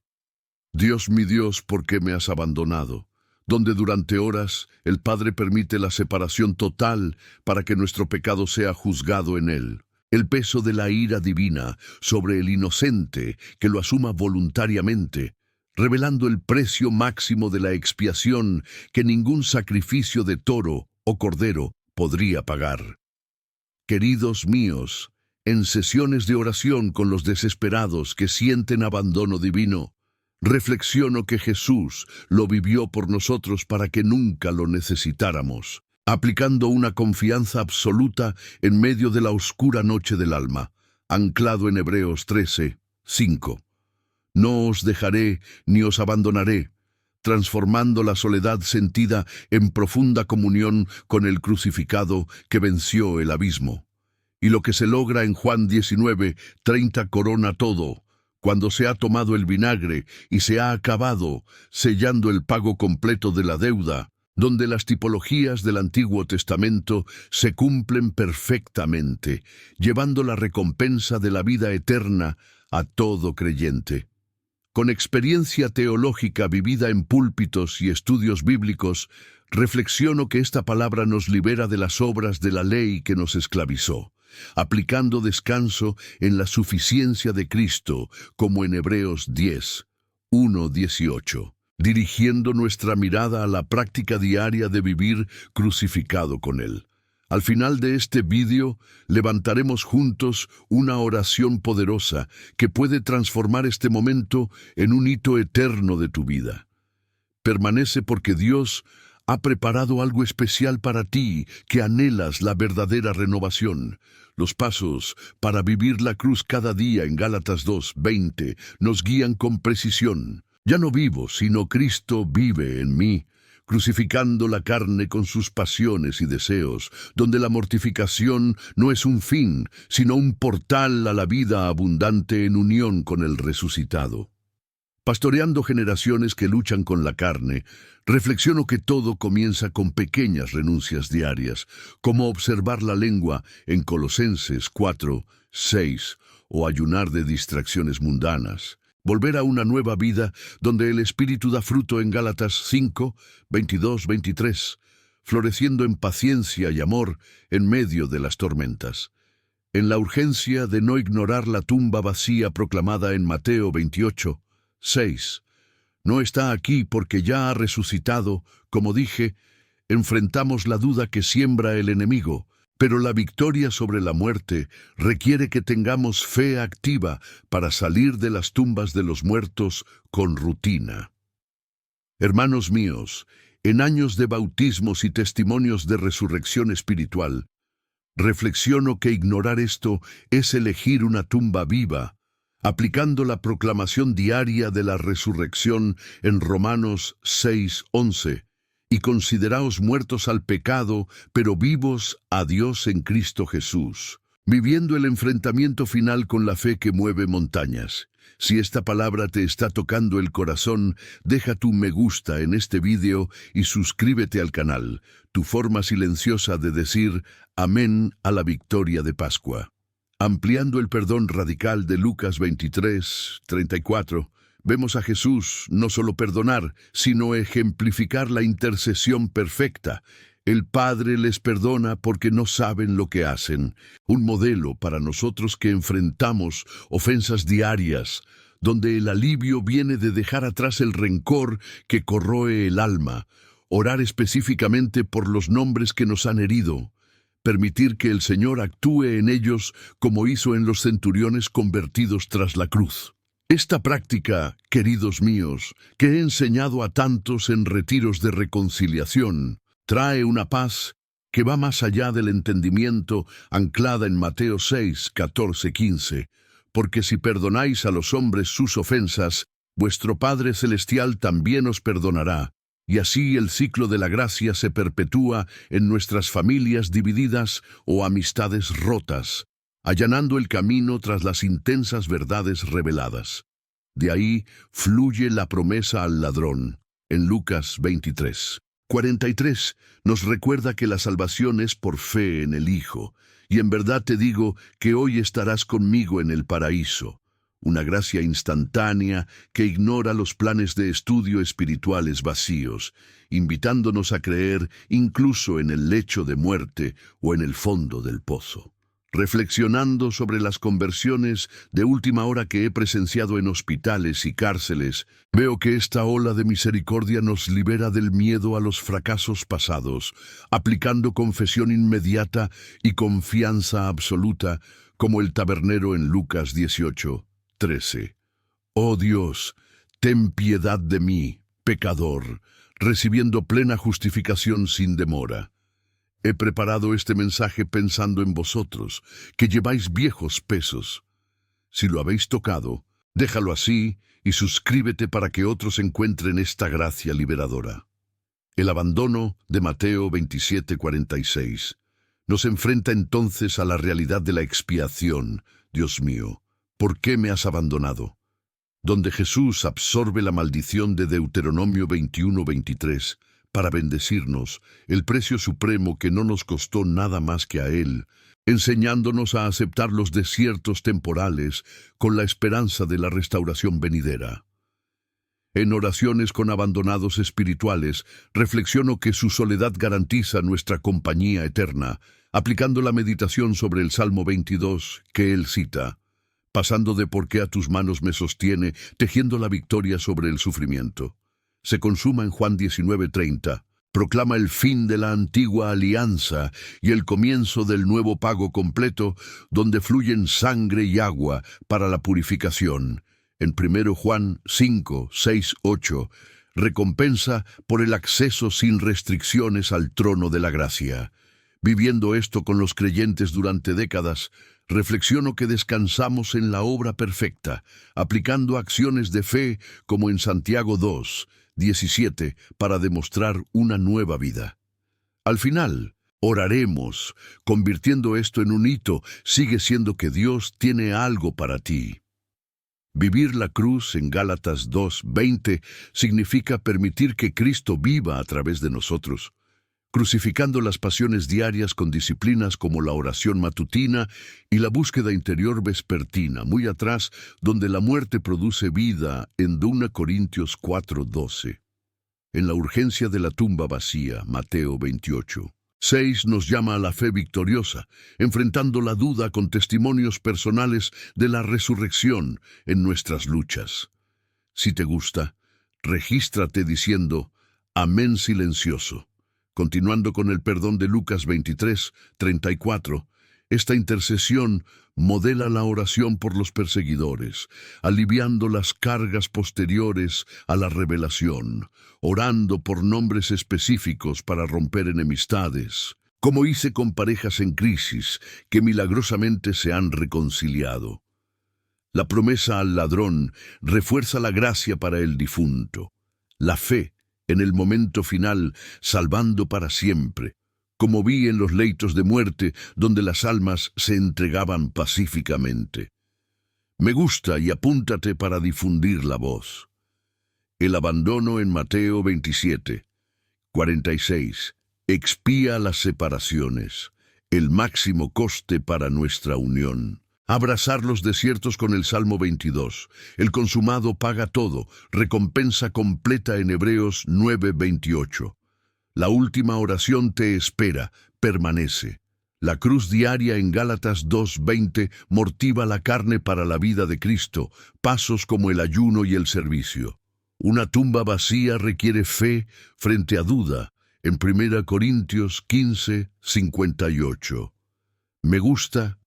Dios, mi Dios, ¿por qué me has abandonado? Donde durante horas el Padre permite la separación total para que nuestro pecado sea juzgado en él. El peso de la ira divina sobre el inocente que lo asuma voluntariamente, revelando el precio máximo de la expiación que ningún sacrificio de toro o cordero podría pagar. Queridos míos, en sesiones de oración con los desesperados que sienten abandono divino, reflexiono que Jesús lo vivió por nosotros para que nunca lo necesitáramos, aplicando una confianza absoluta en medio de la oscura noche del alma, anclado en Hebreos 13:5. No os dejaré ni os abandonaré, transformando la soledad sentida en profunda comunión con el crucificado que venció el abismo. Y lo que se logra en Juan 19:30 corona todo, cuando se ha tomado el vinagre y se ha acabado, sellando el pago completo de la deuda, donde las tipologías del Antiguo Testamento se cumplen perfectamente, llevando la recompensa de la vida eterna a todo creyente. Con experiencia teológica vivida en púlpitos y estudios bíblicos, reflexiono que esta palabra nos libera de las obras de la ley que nos esclavizó, aplicando descanso en la suficiencia de Cristo, como en Hebreos 10:1-18. Dirigiendo nuestra mirada a la práctica diaria de vivir crucificado con Él. Al final de este vídeo, levantaremos juntos una oración poderosa que puede transformar este momento en un hito eterno de tu vida. Permanece porque Dios ha preparado algo especial para ti que anhelas la verdadera renovación. Los pasos para vivir la cruz cada día en Gálatas 2:20 nos guían con precisión. Ya no vivo, sino Cristo vive en mí, crucificando la carne con sus pasiones y deseos, donde la mortificación no es un fin, sino un portal a la vida abundante en unión con el resucitado. Pastoreando generaciones que luchan con la carne, reflexiono que todo comienza con pequeñas renuncias diarias, como observar la lengua en Colosenses 4:6 o ayunar de distracciones mundanas. Volver a una nueva vida donde el Espíritu da fruto en Gálatas 5:22-23, floreciendo en paciencia y amor en medio de las tormentas. En la urgencia de no ignorar la tumba vacía proclamada en Mateo 28:6. No está aquí porque ya ha resucitado, como dije, enfrentamos la duda que siembra el enemigo, pero la victoria sobre la muerte requiere que tengamos fe activa para salir de las tumbas de los muertos con rutina. Hermanos míos, en años de bautismos y testimonios de resurrección espiritual, Reflexiono que ignorar esto es elegir una tumba viva, aplicando la proclamación diaria de la resurrección en Romanos 6:11, y consideraos muertos al pecado, pero vivos a Dios en Cristo Jesús, viviendo el enfrentamiento final con la fe que mueve montañas. Si esta palabra te está tocando el corazón, deja tu me gusta en este vídeo y suscríbete al canal, tu forma silenciosa de decir amén a la victoria de Pascua. Ampliando el perdón radical de Lucas 23:34, vemos a Jesús no solo perdonar, sino ejemplificar la intercesión perfecta. El Padre les perdona porque no saben lo que hacen. Un modelo para nosotros que enfrentamos ofensas diarias, donde el alivio viene de dejar atrás el rencor que corroe el alma, orar específicamente por los nombres que nos han herido, permitir que el Señor actúe en ellos como hizo en los centuriones convertidos tras la cruz. Esta práctica, queridos míos, que he enseñado a tantos en retiros de reconciliación, trae una paz que va más allá del entendimiento, anclada en Mateo 6:14-15, porque si perdonáis a los hombres sus ofensas, vuestro Padre Celestial también os perdonará, y así el ciclo de la gracia se perpetúa en nuestras familias divididas o amistades rotas, allanando el camino tras las intensas verdades reveladas. De ahí fluye la promesa al ladrón, en Lucas 23:43, nos recuerda que la salvación es por fe en el Hijo, y en verdad te digo que hoy estarás conmigo en el paraíso. Una gracia instantánea que ignora los planes de estudio espirituales vacíos, invitándonos a creer incluso en el lecho de muerte o en el fondo del pozo. Reflexionando sobre las conversiones de última hora que he presenciado en hospitales y cárceles, veo que esta ola de misericordia nos libera del miedo a los fracasos pasados, aplicando confesión inmediata y confianza absoluta, como el tabernero en Lucas 18:13. Oh Dios, ten piedad de mí, pecador, recibiendo plena justificación sin demora. He preparado este mensaje pensando en vosotros, que lleváis viejos pesos. Si lo habéis tocado, déjalo así y suscríbete para que otros encuentren esta gracia liberadora. El abandono de Mateo 27:46 nos enfrenta entonces a la realidad de la expiación. Dios mío, ¿por qué me has abandonado? Donde Jesús absorbe la maldición de Deuteronomio 21:23, para bendecirnos, el precio supremo que no nos costó nada más que a Él, enseñándonos a aceptar los desiertos temporales con la esperanza de la restauración venidera. En oraciones con abandonados espirituales, reflexiono que su soledad garantiza nuestra compañía eterna, aplicando la meditación sobre el Salmo 22 que él cita, pasando de por qué a tus manos me sostiene, tejiendo la victoria sobre el sufrimiento. Se consuma en Juan 19:30, proclama el fin de la antigua alianza y el comienzo del nuevo pago completo, donde fluyen sangre y agua para la purificación. En 1 Juan 5:6-8, recompensa por el acceso sin restricciones al trono de la gracia. Viviendo esto con los creyentes durante décadas, reflexiono que descansamos en la obra perfecta, aplicando acciones de fe como en Santiago 2:17 para demostrar una nueva vida. Al final, oraremos, convirtiendo esto en un hito, sigue siendo que Dios tiene algo para ti. Vivir la cruz en Gálatas 2:20 significa permitir que Cristo viva a través de nosotros, crucificando las pasiones diarias con disciplinas como la oración matutina y la búsqueda interior vespertina, muy atrás, donde la muerte produce vida, en 2 Corintios 4:12. En la urgencia de la tumba vacía, Mateo 28:6 nos llama a la fe victoriosa, enfrentando la duda con testimonios personales de la resurrección en nuestras luchas. Si te gusta, regístrate diciendo amén silencioso. Continuando con el perdón de Lucas 23:34, esta intercesión modela la oración por los perseguidores, aliviando las cargas posteriores a la revelación, orando por nombres específicos para romper enemistades, como hice con parejas en crisis que milagrosamente se han reconciliado. La promesa al ladrón refuerza la gracia para el difunto, la fe en el momento final, salvando para siempre, como vi en los leitos de muerte donde las almas se entregaban pacíficamente. Me gusta y apúntate para difundir la voz. El abandono en Mateo 27, 46. Expía las separaciones, el máximo coste para nuestra unión. Abrazar los desiertos con el Salmo 22. El consumado paga todo, recompensa completa en Hebreos 9:28. La última oración te espera, permanece. La cruz diaria en Gálatas 2:20 mortiva la carne para la vida de Cristo, pasos como el ayuno y el servicio. Una tumba vacía requiere fe frente a duda, en 1 Corintios 15:58. Me gusta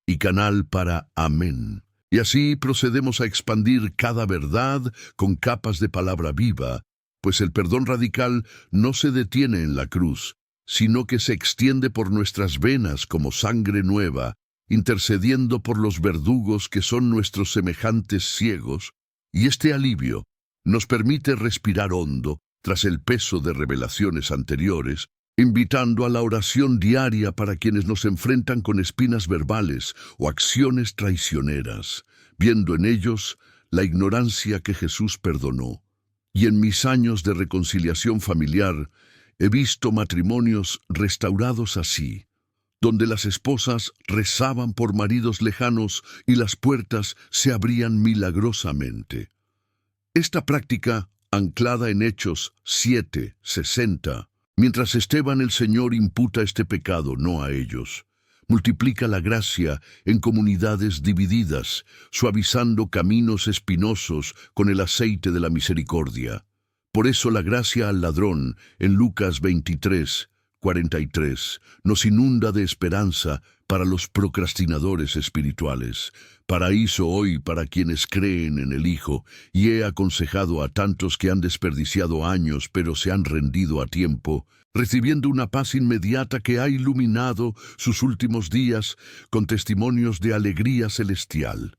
y canal para amén. Y así procedemos a expandir cada verdad con capas de palabra viva, pues el perdón radical no se detiene en la cruz, sino que se extiende por nuestras venas como sangre nueva, intercediendo por los verdugos que son nuestros semejantes ciegos, y este alivio nos permite respirar hondo tras el peso de revelaciones anteriores, invitando a la oración diaria para quienes nos enfrentan con espinas verbales o acciones traicioneras, viendo en ellos la ignorancia que Jesús perdonó. Y en mis años de reconciliación familiar, he visto matrimonios restaurados así, donde las esposas rezaban por maridos lejanos y las puertas se abrían milagrosamente. Esta práctica, anclada en Hechos 7:60, mientras Esteban el Señor imputa este pecado no a ellos, multiplica la gracia en comunidades divididas, suavizando caminos espinosos con el aceite de la misericordia. Por eso la gracia al ladrón, en Lucas 23:43, nos inunda de esperanza para los procrastinadores espirituales. Paraíso hoy para quienes creen en el Hijo, y he aconsejado a tantos que han desperdiciado años pero se han rendido a tiempo, recibiendo una paz inmediata que ha iluminado sus últimos días con testimonios de alegría celestial.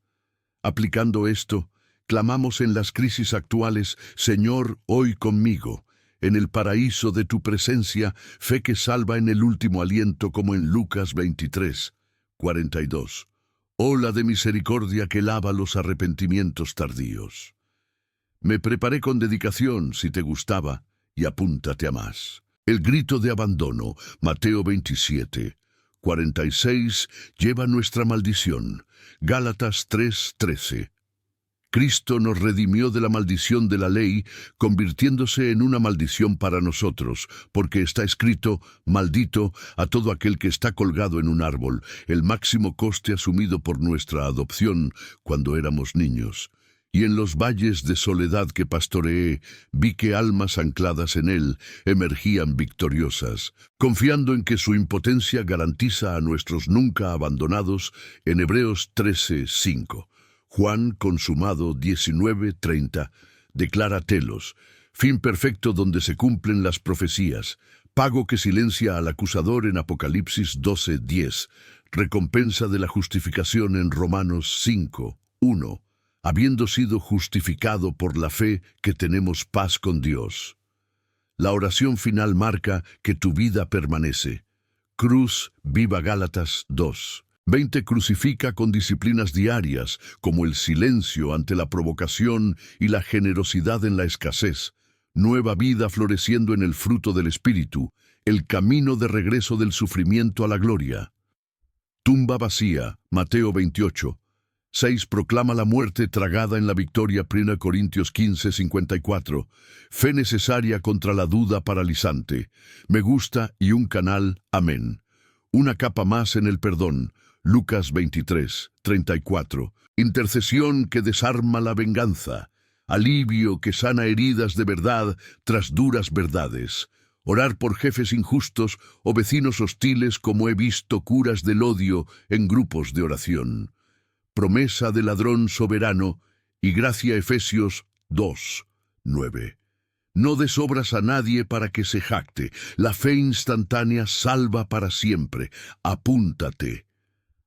Aplicando esto, clamamos en las crisis actuales, Señor, hoy conmigo, en el paraíso de tu presencia, fe que salva en el último aliento como en Lucas 23:42. Ola de misericordia que lava los arrepentimientos tardíos. Me preparé con dedicación, si te gustaba, y apúntate a más. El grito de abandono, Mateo 27:46, lleva nuestra maldición. Gálatas 3:13. Cristo nos redimió de la maldición de la ley, convirtiéndose en una maldición para nosotros, porque está escrito, maldito a todo aquel que está colgado en un árbol, el máximo coste asumido por nuestra adopción cuando éramos niños. Y en los valles de soledad que pastoreé, vi que almas ancladas en él emergían victoriosas, confiando en que su impotencia garantiza a nuestros nunca abandonados en Hebreos 13:5. Juan consumado 19:30, declara telos, fin perfecto donde se cumplen las profecías, pago que silencia al acusador en Apocalipsis 12:10, recompensa de la justificación en Romanos 5:1, habiendo sido justificado por la fe que tenemos paz con Dios. La oración final marca que tu vida permanece. Cruz viva Gálatas 2:20 crucifica con disciplinas diarias, como el silencio ante la provocación y la generosidad en la escasez, nueva vida floreciendo en el fruto del Espíritu, el camino de regreso del sufrimiento a la gloria. Tumba vacía, Mateo 28:6 proclama la muerte tragada en la victoria. 1 Corintios 15:54, fe necesaria contra la duda paralizante. Me gusta y un canal, amén. Una capa más en el perdón. Lucas 23:34, intercesión que desarma la venganza, alivio que sana heridas de verdad tras duras verdades, orar por jefes injustos o vecinos hostiles como he visto curas del odio en grupos de oración, promesa del ladrón soberano y gracia. Efesios 2:9. No des obras a nadie para que se jacte. La fe instantánea salva para siempre. Apúntate.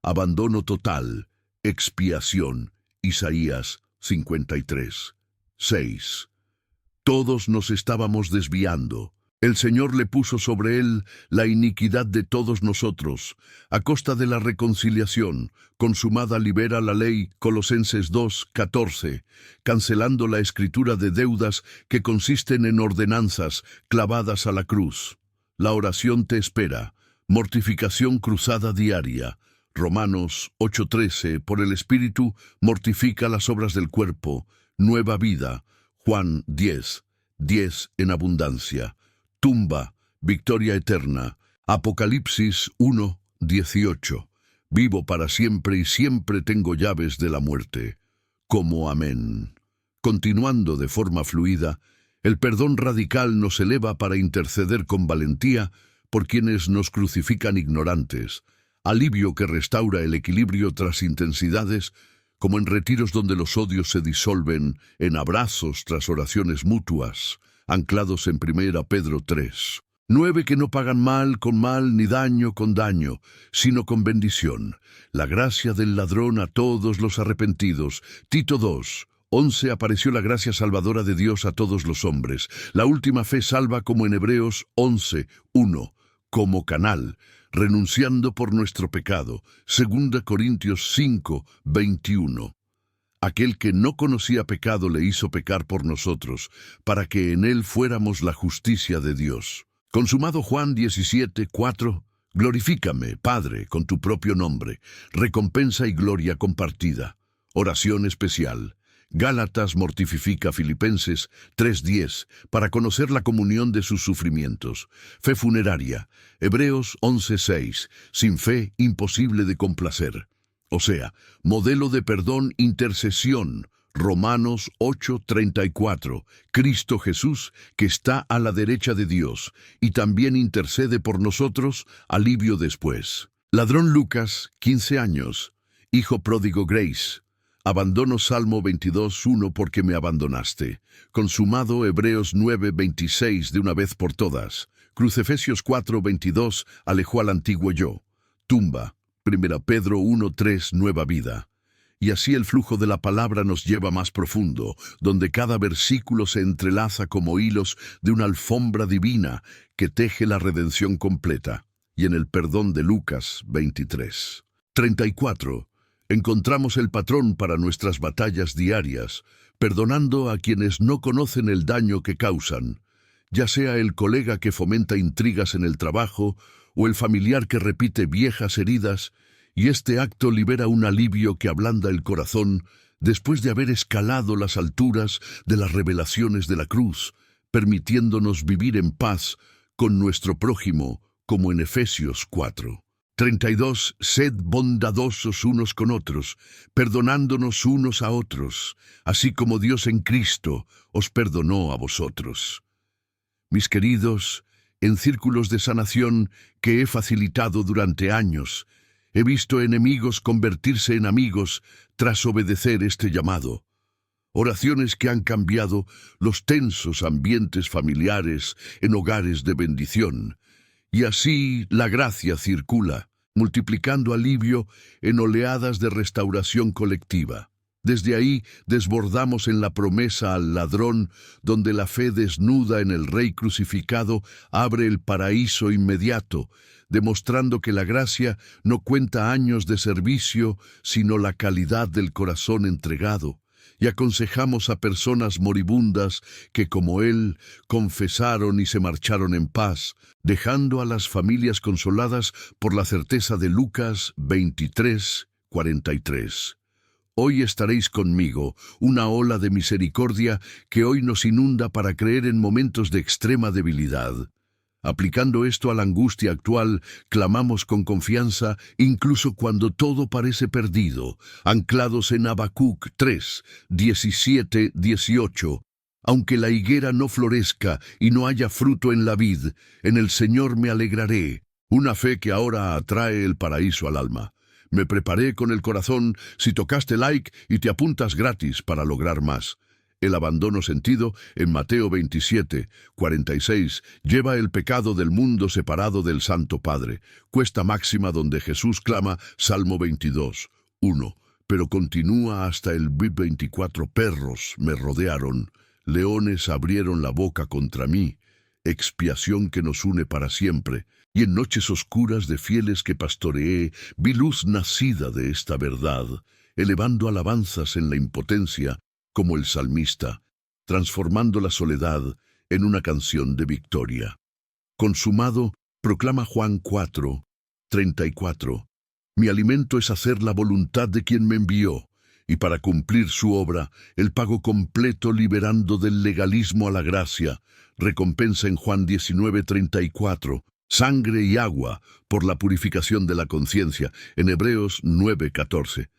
Abandono total. Expiación. Isaías 53. 6. Todos nos estábamos desviando. El Señor le puso sobre él la iniquidad de todos nosotros, a costa de la reconciliación. Consumada libera la ley, Colosenses 2:14, cancelando la escritura de deudas que consisten en ordenanzas clavadas a la cruz. La oración te espera. Mortificación cruzada diaria. Romanos 8:13, por el Espíritu mortifica las obras del cuerpo. Nueva vida. Juan 10:10 en abundancia. Tumba, victoria eterna. Apocalipsis 1:18. Vivo para siempre y siempre tengo llaves de la muerte. Como amén. Continuando de forma fluida, el perdón radical nos eleva para interceder con valentía por quienes nos crucifican ignorantes. Alivio que restaura el equilibrio tras intensidades, como en retiros donde los odios se disuelven en abrazos tras oraciones mutuas, anclados en 1 Pedro 3. 9 que no pagan mal con mal ni daño con daño, sino con bendición. La gracia del ladrón a todos los arrepentidos. Tito 2:11 apareció la gracia salvadora de Dios a todos los hombres. La última fe salva como en Hebreos 11:1, como canal, renunciando por nuestro pecado. 2 Corintios 5:21. Aquel que no conocía pecado le hizo pecar por nosotros, para que en él fuéramos la justicia de Dios. Consumado Juan 17:4. Glorifícame, Padre, con tu propio nombre, recompensa y gloria compartida. Oración especial. Gálatas mortifica Filipenses 3:10, para conocer la comunión de sus sufrimientos. Fe funeraria. Hebreos 11:6, sin fe imposible de complacer. O sea, modelo de perdón, intercesión. Romanos 8:34, Cristo Jesús, que está a la derecha de Dios, y también intercede por nosotros, alivio después. Ladrón Lucas, 15 años. Hijo pródigo Grace. Abandono Salmo 22:1 porque me abandonaste. Consumado Hebreos 9:26 de una vez por todas. Cruz Efesios 4:22 alejó al antiguo yo. Tumba. 1 Pedro 1:3 nueva vida. Y así el flujo de la palabra nos lleva más profundo, donde cada versículo se entrelaza como hilos de una alfombra divina que teje la redención completa. Y en el perdón de Lucas 23. 34. Encontramos el patrón para nuestras batallas diarias, perdonando a quienes no conocen el daño que causan, ya sea el colega que fomenta intrigas en el trabajo o el familiar que repite viejas heridas, y este acto libera un alivio que ablanda el corazón después de haber escalado las alturas de las revelaciones de la cruz, permitiéndonos vivir en paz con nuestro prójimo, como en Efesios 4. 32. Sed bondadosos unos con otros, perdonándonos unos a otros, así como Dios en Cristo os perdonó a vosotros. Mis queridos, en círculos de sanación que he facilitado durante años, he visto enemigos convertirse en amigos tras obedecer este llamado. Oraciones que han cambiado los tensos ambientes familiares en hogares de bendición. Y así la gracia circula, multiplicando alivio en oleadas de restauración colectiva. Desde ahí desbordamos en la promesa al ladrón, donde la fe desnuda en el Rey crucificado abre el paraíso inmediato, demostrando que la gracia no cuenta años de servicio, sino la calidad del corazón entregado. Y aconsejamos a personas moribundas que, como él, confesaron y se marcharon en paz, dejando a las familias consoladas por la certeza de Lucas 23:43. Hoy estaréis conmigo, una ola de misericordia que hoy nos inunda para creer en momentos de extrema debilidad. Aplicando esto a la angustia actual, clamamos con confianza, incluso cuando todo parece perdido, anclados en Habacuc 3:17-18. Aunque la higuera no florezca y no haya fruto en la vid, en el Señor me alegraré. Una fe que ahora atrae el paraíso al alma. Me preparé con el corazón. Si tocaste like y te apuntas gratis para lograr más. El abandono sentido en Mateo 27, 46, lleva el pecado del mundo separado del Santo Padre. Cuesta máxima donde Jesús clama, Salmo 22, 1. Pero continúa hasta el 24, perros me rodearon, leones abrieron la boca contra mí, expiación que nos une para siempre. Y en noches oscuras de fieles que pastoreé, vi luz nacida de esta verdad, elevando alabanzas en la impotencia, como el salmista, transformando la soledad en una canción de victoria. Consumado, proclama Juan 4, 34. Mi alimento es hacer la voluntad de quien me envió, y para cumplir su obra, el pago completo liberando del legalismo a la gracia, recompensa en Juan 19, 34. Sangre y agua por la purificación de la conciencia, en Hebreos 9, 14.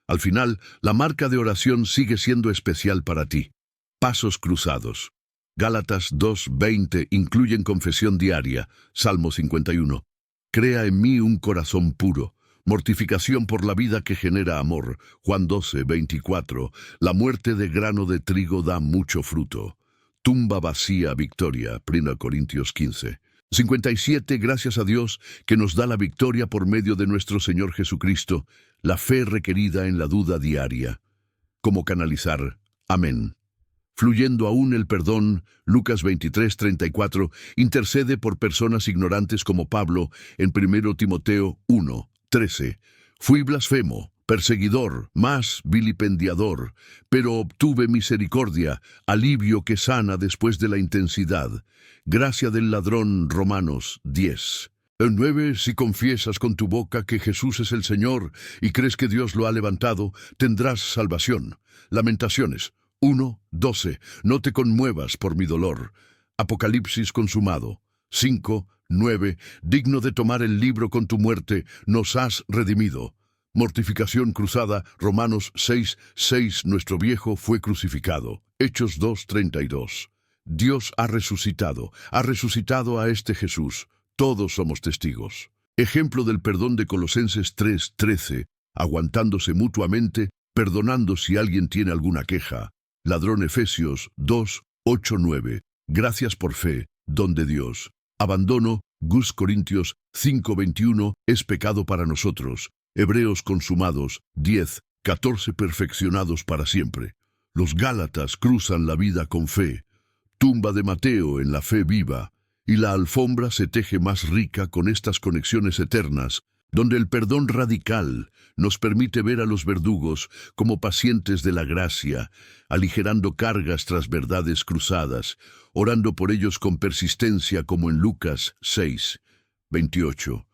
Al final, la marca de oración sigue siendo especial para ti. Pasos cruzados. Gálatas 2, 20 incluyen confesión diaria. Salmo 51. Crea en mí un corazón puro. Mortificación por la vida que genera amor. Juan 12, 24. La muerte de grano de trigo da mucho fruto. Tumba vacía, victoria. 1 Corintios 15. 57. Gracias a Dios que nos da la victoria por medio de nuestro Señor Jesucristo, la fe requerida en la duda diaria. ¿Cómo canalizar? Amén. Fluyendo aún el perdón, Lucas 23, 34, intercede por personas ignorantes como Pablo en 1 Timoteo 1, 13. Fui blasfemo, perseguidor, más vilipendiador, pero obtuve misericordia, alivio que sana después de la intensidad. Gracia del ladrón, Romanos 10. El 9. Si confiesas con tu boca que Jesús es el Señor y crees que Dios lo ha levantado, tendrás salvación. Lamentaciones 1, 12. No te conmuevas por mi dolor. Apocalipsis consumado 5, 9. Digno de tomar el libro con tu muerte, nos has redimido. Mortificación cruzada, Romanos 6, 6. Nuestro viejo fue crucificado. Hechos 2, 32. Dios ha resucitado a este Jesús. Todos somos testigos. Ejemplo del perdón de Colosenses 3, 13. Aguantándose mutuamente, perdonando si alguien tiene alguna queja. Ladrón Efesios 2, 8, 9. Gracias por fe, don de Dios. Abandono, Gus Corintios 5, 21. Es pecado para nosotros. Hebreos consumados 10, 14. Perfeccionados para siempre. Los Gálatas cruzan la vida con fe. Tumba de Mateo en la fe viva, y la alfombra se teje más rica con estas conexiones eternas, donde el perdón radical nos permite ver a los verdugos como pacientes de la gracia, aligerando cargas tras verdades cruzadas, orando por ellos con persistencia como en Lucas 6, 28.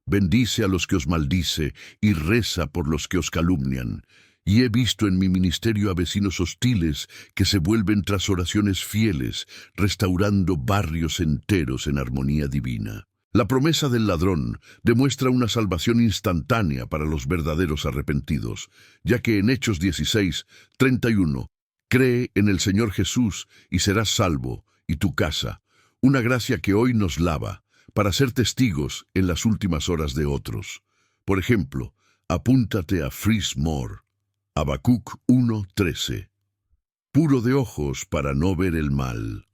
Bendice a los que os maldice y reza por los que os calumnian. Y he visto en mi ministerio a vecinos hostiles que se vuelven tras oraciones fieles, restaurando barrios enteros en armonía divina. La promesa del ladrón demuestra una salvación instantánea para los verdaderos arrepentidos, ya que en Hechos 16, 31, cree en el Señor Jesús y serás salvo, y tu casa, una gracia que hoy nos lava, para ser testigos en las últimas horas de otros. Por ejemplo, apúntate a Fris Moore. Habacuc 1:13. Puro de ojos para no ver el mal.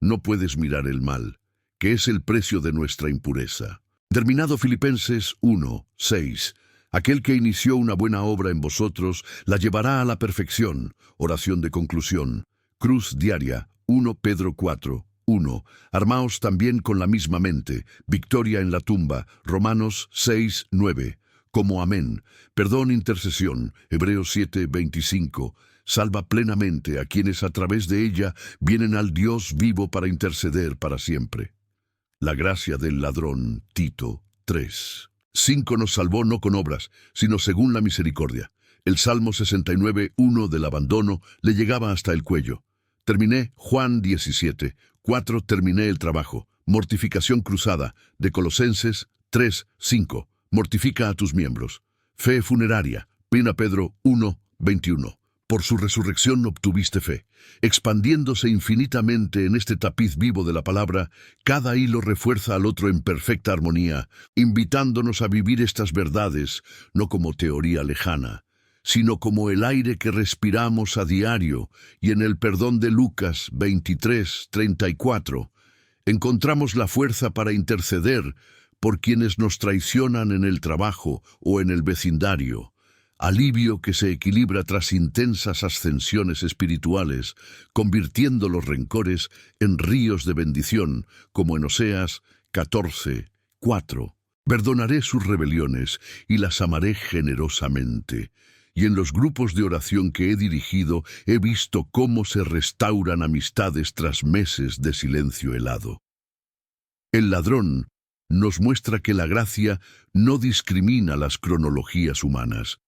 No puedes mirar el mal, que es el precio de nuestra impureza. Terminado Filipenses 1:6. Aquel que inició una buena obra en vosotros, la llevará a la perfección. Oración de conclusión. Cruz diaria 1 Pedro 4:1. Armaos también con la misma mente. Victoria en la tumba. Romanos 6:9. Como amén. Perdón, intercesión. Hebreos 7:25. Salva plenamente a quienes a través de ella vienen al Dios vivo para interceder para siempre. La gracia del ladrón. Tito 3:5 nos salvó no con obras, sino según la misericordia. El Salmo 69:1 del abandono le llegaba hasta el cuello. Terminé Juan 17:4. Terminé el trabajo. Mortificación cruzada de Colosenses 3:5. Mortifica a tus miembros. Fe funeraria. 1 Pedro 1:21. Por su resurrección obtuviste fe. Expandiéndose infinitamente en este tapiz vivo de la palabra, cada hilo refuerza al otro en perfecta armonía, invitándonos a vivir estas verdades, no como teoría lejana, sino como el aire que respiramos a diario, y en el perdón de Lucas 23:34, encontramos la fuerza para interceder por quienes nos traicionan en el trabajo o en el vecindario, alivio que se equilibra tras intensas ascensiones espirituales, convirtiendo los rencores en ríos de bendición, como en Oseas 14:4. Perdonaré sus rebeliones y las amaré generosamente. Y en los grupos de oración que he dirigido he visto cómo se restauran amistades tras meses de silencio helado. El ladrón nos muestra que la gracia no discrimina las cronologías humanas.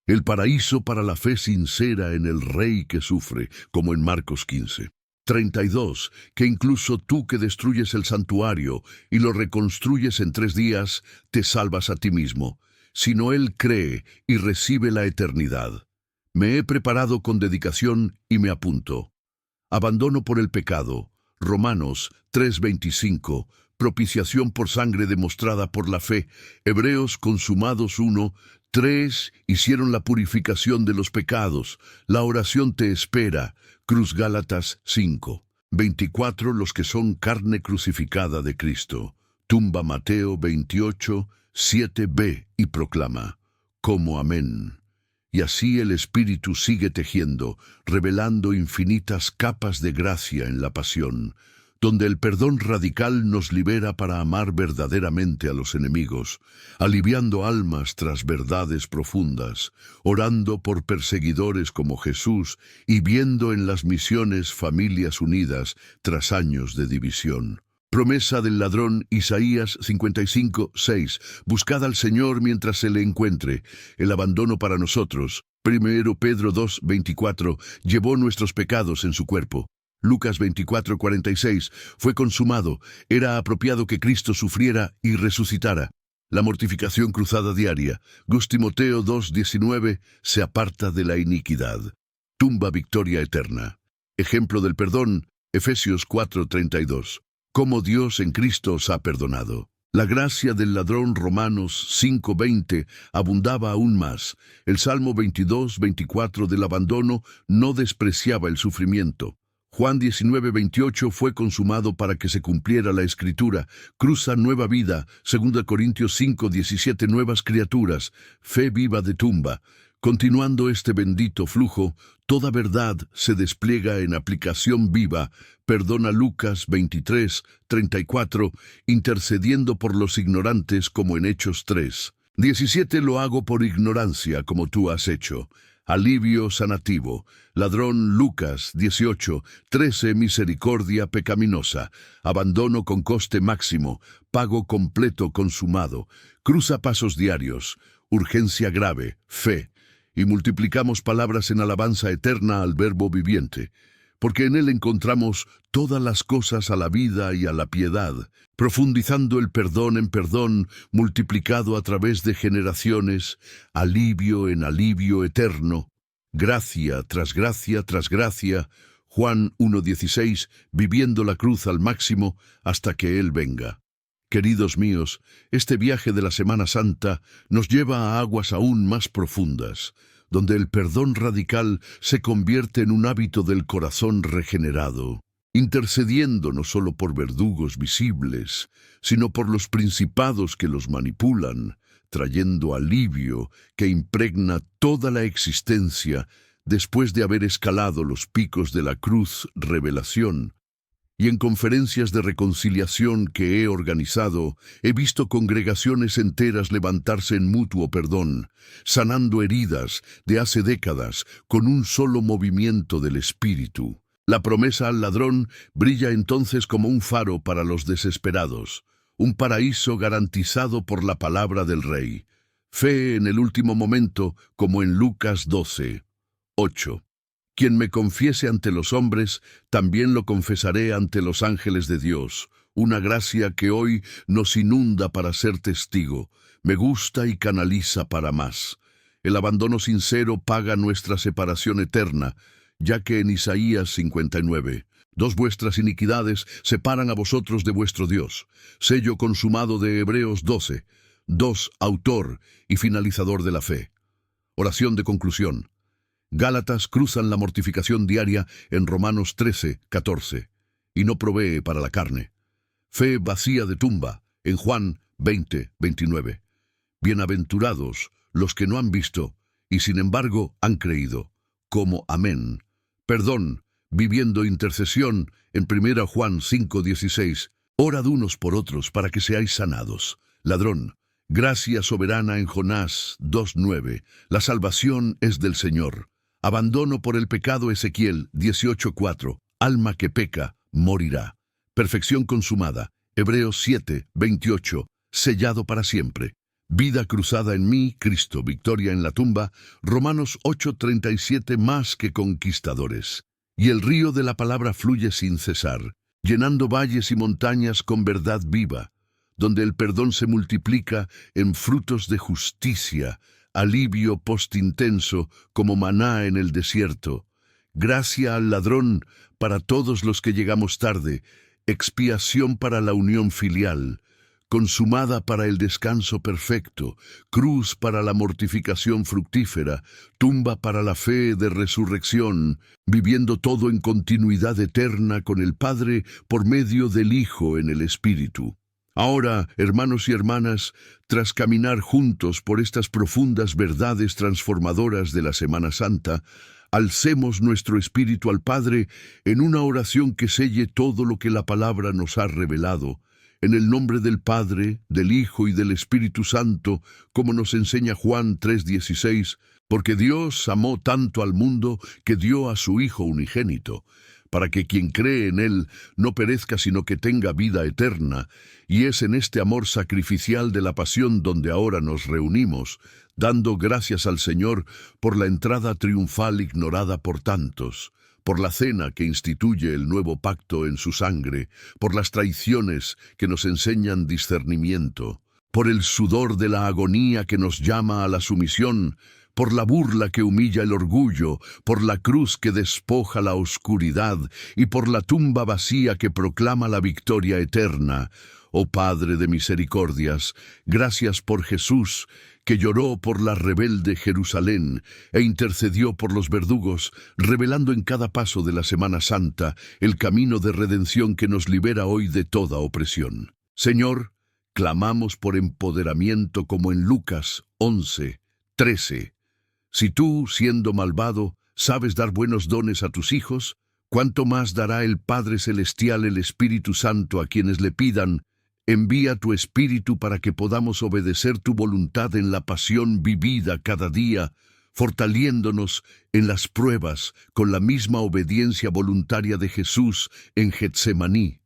El paraíso para la fe sincera en el Rey que sufre, como en Marcos 15:32, que incluso tú que destruyes el santuario y lo reconstruyes en 3 días, te salvas a ti mismo, sino él cree y recibe la eternidad. Me he preparado con dedicación y me apunto. Abandono por el pecado, Romanos 3:25, propiciación por sangre demostrada por la fe, Hebreos consumados 1:3, hicieron la purificación de los pecados, la oración te espera, Cruz Gálatas 5:24, los que son carne crucificada de Cristo, tumba Mateo 28:7b y proclama, como amén. Y así el Espíritu sigue tejiendo, revelando infinitas capas de gracia en la pasión, donde el perdón radical nos libera para amar verdaderamente a los enemigos, aliviando almas tras verdades profundas, orando por perseguidores como Jesús y viendo en las misiones familias unidas tras años de división. Promesa del ladrón, Isaías 55:6. Buscad al Señor mientras se le encuentre. El abandono para nosotros. 1 Pedro 2:24. Llevó nuestros pecados en su cuerpo. Lucas 24:46. Fue consumado. Era apropiado que Cristo sufriera y resucitara. La mortificación cruzada diaria. Timoteo 2:19. Se aparta de la iniquidad. Tumba victoria eterna. Ejemplo del perdón. Efesios 4:32. Cómo Dios en Cristo os ha perdonado. La gracia del ladrón, Romanos 5:20, abundaba aún más. El Salmo 22:24 del abandono no despreciaba el sufrimiento. Juan 19:28 fue consumado para que se cumpliera la Escritura. Cruza nueva vida. 2 Corintios 5:17, nuevas criaturas. Fe viva de tumba. Continuando este bendito flujo, toda verdad se despliega en aplicación viva. Perdona Lucas 23:34, intercediendo por los ignorantes como en Hechos 3:17. Lo hago por ignorancia como tú has hecho. Alivio sanativo. Ladrón Lucas 18:13, misericordia pecaminosa. Abandono con coste máximo. Pago completo consumado. Cruza pasos diarios. Urgencia grave. Fe. Y multiplicamos palabras en alabanza eterna al Verbo viviente, porque en él encontramos todas las cosas a la vida y a la piedad, profundizando el perdón en perdón, multiplicado a través de generaciones, alivio en alivio eterno, gracia tras gracia tras gracia, Juan 1:16, viviendo la cruz al máximo hasta que Él venga. Queridos míos, este viaje de la Semana Santa nos lleva a aguas aún más profundas, donde el perdón radical se convierte en un hábito del corazón regenerado, intercediendo no solo por verdugos visibles, sino por los principados que los manipulan, trayendo alivio que impregna toda la existencia después de haber escalado los picos de la cruz revelación. Y en conferencias de reconciliación que he organizado, he visto congregaciones enteras levantarse en mutuo perdón, sanando heridas de hace décadas con un solo movimiento del Espíritu. La promesa al ladrón brilla entonces como un faro para los desesperados, un paraíso garantizado por la palabra del Rey. Fe en el último momento, como en Lucas 12:8. Quien me confiese ante los hombres, también lo confesaré ante los ángeles de Dios. Una gracia que hoy nos inunda para ser testigo, me gusta y canaliza para más. El abandono sincero paga nuestra separación eterna, ya que en Isaías 59, 2 vuestras iniquidades separan a vosotros de vuestro Dios. Sello consumado de Hebreos 12, 2, autor y finalizador de la fe. Oración de conclusión. Gálatas cruzan la mortificación diaria en Romanos 13, 14, y no provee para la carne. Fe vacía de tumba en Juan 20, 29. Bienaventurados los que no han visto y sin embargo han creído, como amén. Perdón, viviendo intercesión en 1 Juan 5, 16. Orad unos por otros para que seáis sanados. Ladrón, gracia soberana en Jonás 2:9. La salvación es del Señor. Abandono por el pecado Ezequiel 18:4. Alma que peca, morirá. Perfección consumada. Hebreos 7:28. Sellado para siempre. Vida cruzada en mí, Cristo, victoria en la tumba. Romanos 8:37. Más que conquistadores. Y el río de la palabra fluye sin cesar, llenando valles y montañas con verdad viva, donde el perdón se multiplica en frutos de justicia, alivio postintenso como maná en el desierto, gracia al ladrón para todos los que llegamos tarde, expiación para la unión filial, consumada para el descanso perfecto, cruz para la mortificación fructífera, tumba para la fe de resurrección, viviendo todo en continuidad eterna con el Padre por medio del Hijo en el Espíritu. Ahora, hermanos y hermanas, tras caminar juntos por estas profundas verdades transformadoras de la Semana Santa, alcemos nuestro espíritu al Padre en una oración que selle todo lo que la palabra nos ha revelado, en el nombre del Padre, del Hijo y del Espíritu Santo, como nos enseña Juan 3:16, porque Dios amó tanto al mundo que dio a su Hijo unigénito, para que quien cree en Él no perezca sino que tenga vida eterna, y es en este amor sacrificial de la pasión donde ahora nos reunimos, dando gracias al Señor por la entrada triunfal ignorada por tantos, por la cena que instituye el nuevo pacto en su sangre, por las traiciones que nos enseñan discernimiento, por el sudor de la agonía que nos llama a la sumisión, por la burla que humilla el orgullo, por la cruz que despoja la oscuridad y por la tumba vacía que proclama la victoria eterna. Oh Padre de misericordias, gracias por Jesús, que lloró por la rebelde Jerusalén e intercedió por los verdugos, revelando en cada paso de la Semana Santa el camino de redención que nos libera hoy de toda opresión. Señor, clamamos por empoderamiento como en Lucas 11:13. Si tú, siendo malvado, sabes dar buenos dones a tus hijos, ¿cuánto más dará el Padre Celestial el Espíritu Santo a quienes le pidan? Envía tu Espíritu para que podamos obedecer tu voluntad en la pasión vivida cada día, fortaleciéndonos en las pruebas con la misma obediencia voluntaria de Jesús en Getsemaní.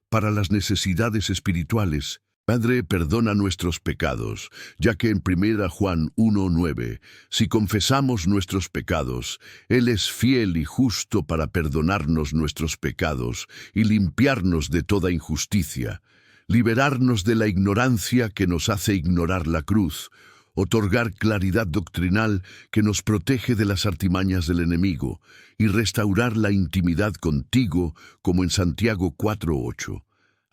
Para las necesidades espirituales, Padre, perdona nuestros pecados, ya que en 1 Juan 1:9, si confesamos nuestros pecados, Él es fiel y justo para perdonarnos nuestros pecados y limpiarnos de toda injusticia, liberarnos de la ignorancia que nos hace ignorar la cruz, otorgar claridad doctrinal que nos protege de las artimañas del enemigo y restaurar la intimidad contigo, como en Santiago 4:8.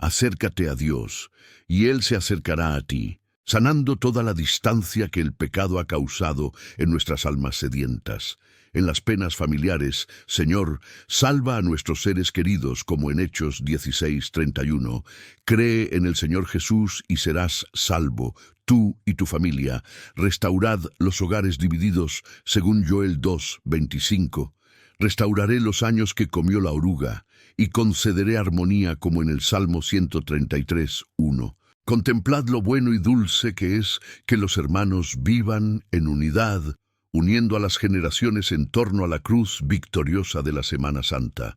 Acércate a Dios, y Él se acercará a ti, sanando toda la distancia que el pecado ha causado en nuestras almas sedientas. En las penas familiares, Señor, salva a nuestros seres queridos, como en Hechos 16:31. Cree en el Señor Jesús y serás salvo, tú y tu familia. Restaurad los hogares divididos, según Joel 2:25. Restauraré los años que comió la oruga, y concederé armonía como en el Salmo 133:1. Contemplad lo bueno y dulce que es que los hermanos vivan en unidad, uniendo a las generaciones en torno a la cruz victoriosa de la Semana Santa.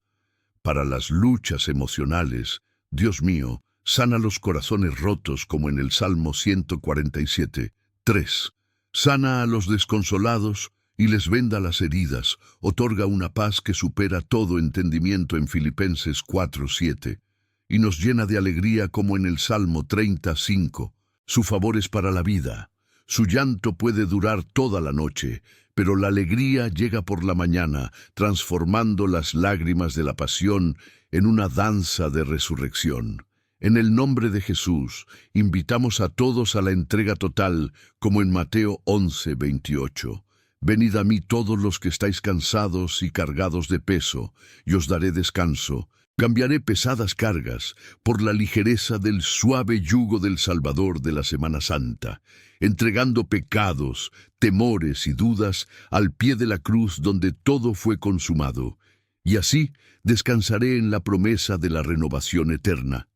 Para las luchas emocionales, Dios mío, sana los corazones rotos como en el Salmo 147:3. Sana a los desconsolados y les venda las heridas, otorga una paz que supera todo entendimiento en Filipenses 4:7, y nos llena de alegría como en el Salmo 35. Su favor es para la vida. Su llanto puede durar toda la noche, pero la alegría llega por la mañana, transformando las lágrimas de la pasión en una danza de resurrección. En el nombre de Jesús, invitamos a todos a la entrega total, como en Mateo 11:28. Venid a mí todos los que estáis cansados y cargados de peso, y os daré descanso. Cambiaré pesadas cargas por la ligereza del suave yugo del Salvador de la Semana Santa, entregando pecados, temores y dudas al pie de la cruz donde todo fue consumado. Y así descansaré en la promesa de la renovación eterna.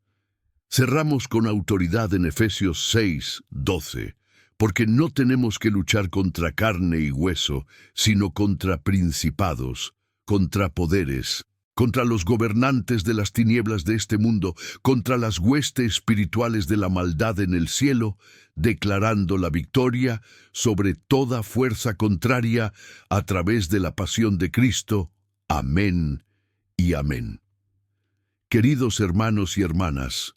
Cerramos con autoridad en Efesios 6:12, porque no tenemos que luchar contra carne y hueso, sino contra principados, contra poderes, contra los gobernantes de las tinieblas de este mundo, contra las huestes espirituales de la maldad en el cielo, declarando la victoria sobre toda fuerza contraria a través de la pasión de Cristo. Amén y amén. Queridos hermanos y hermanas,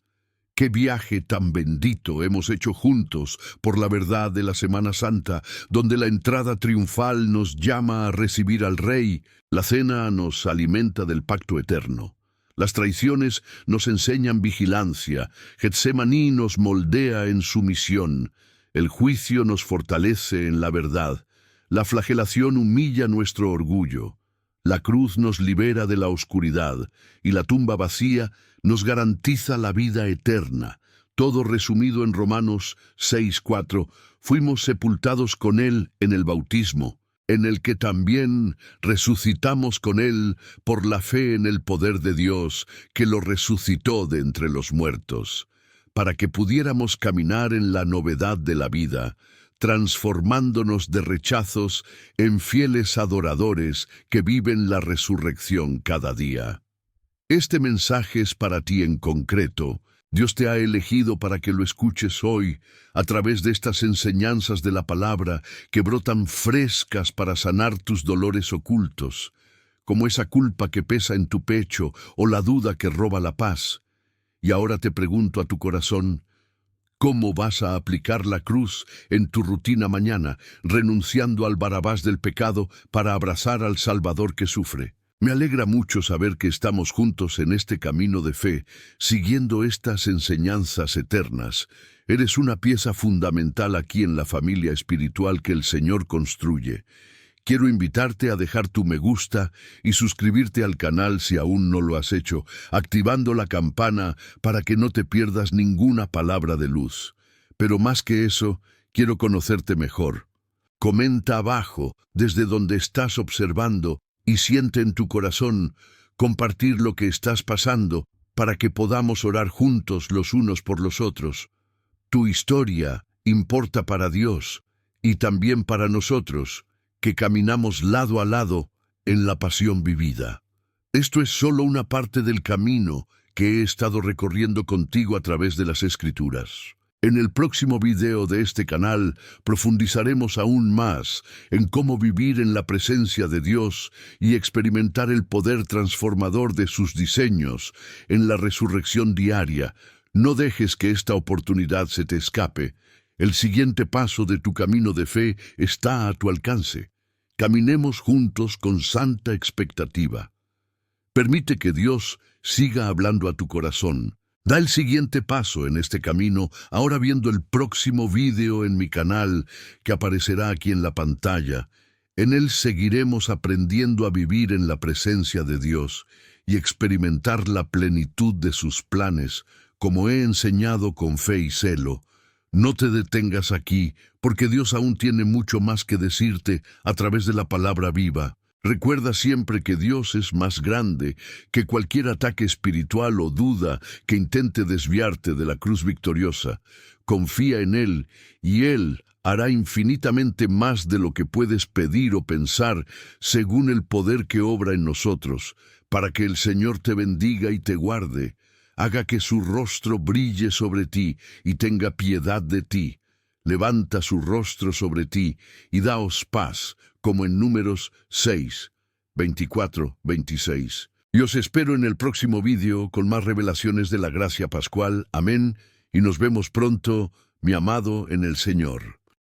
qué viaje tan bendito hemos hecho juntos por la verdad de la Semana Santa, donde la entrada triunfal nos llama a recibir al Rey, la cena nos alimenta del pacto eterno. Las traiciones nos enseñan vigilancia, Getsemaní nos moldea en sumisión, el juicio nos fortalece en la verdad, la flagelación humilla nuestro orgullo, la cruz nos libera de la oscuridad y la tumba vacía nos garantiza la vida eterna. Todo resumido en Romanos 6:4, fuimos sepultados con Él en el bautismo, en el que también resucitamos con Él por la fe en el poder de Dios, que lo resucitó de entre los muertos, para que pudiéramos caminar en la novedad de la vida, transformándonos de rechazos en fieles adoradores que viven la resurrección cada día. Este mensaje es para ti en concreto. Dios te ha elegido para que lo escuches hoy a través de estas enseñanzas de la palabra que brotan frescas para sanar tus dolores ocultos, como esa culpa que pesa en tu pecho o la duda que roba la paz. Y ahora te pregunto a tu corazón, ¿cómo vas a aplicar la cruz en tu rutina mañana, renunciando al Barabás del pecado para abrazar al Salvador que sufre? Me alegra mucho saber que estamos juntos en este camino de fe, siguiendo estas enseñanzas eternas. Eres una pieza fundamental aquí en la familia espiritual que el Señor construye. Quiero invitarte a dejar tu me gusta y suscribirte al canal si aún no lo has hecho, activando la campana para que no te pierdas ninguna palabra de luz. Pero más que eso, quiero conocerte mejor. Comenta abajo, desde donde estás observando, y siente en tu corazón compartir lo que estás pasando para que podamos orar juntos los unos por los otros. Tu historia importa para Dios y también para nosotros, que caminamos lado a lado en la pasión vivida. Esto es solo una parte del camino que he estado recorriendo contigo a través de las Escrituras. En el próximo video de este canal profundizaremos aún más en cómo vivir en la presencia de Dios y experimentar el poder transformador de sus diseños en la resurrección diaria. No dejes que esta oportunidad se te escape. El siguiente paso de tu camino de fe está a tu alcance. Caminemos juntos con santa expectativa. Permite que Dios siga hablando a tu corazón. Da el siguiente paso en este camino, ahora viendo el próximo video en mi canal que aparecerá aquí en la pantalla. En él seguiremos aprendiendo a vivir en la presencia de Dios y experimentar la plenitud de sus planes, como he enseñado con fe y celo. No te detengas aquí, porque Dios aún tiene mucho más que decirte a través de la palabra viva. Recuerda siempre que Dios es más grande que cualquier ataque espiritual o duda que intente desviarte de la cruz victoriosa. Confía en Él y Él hará infinitamente más de lo que puedes pedir o pensar según el poder que obra en nosotros, para que el Señor te bendiga y te guarde, haga que su rostro brille sobre ti y tenga piedad de ti. Levanta su rostro sobre ti y daos paz, como en Números 6, 24, 26. Y os espero en el próximo vídeo con más revelaciones de la gracia pascual. Amén. Y nos vemos pronto, mi amado en el Señor.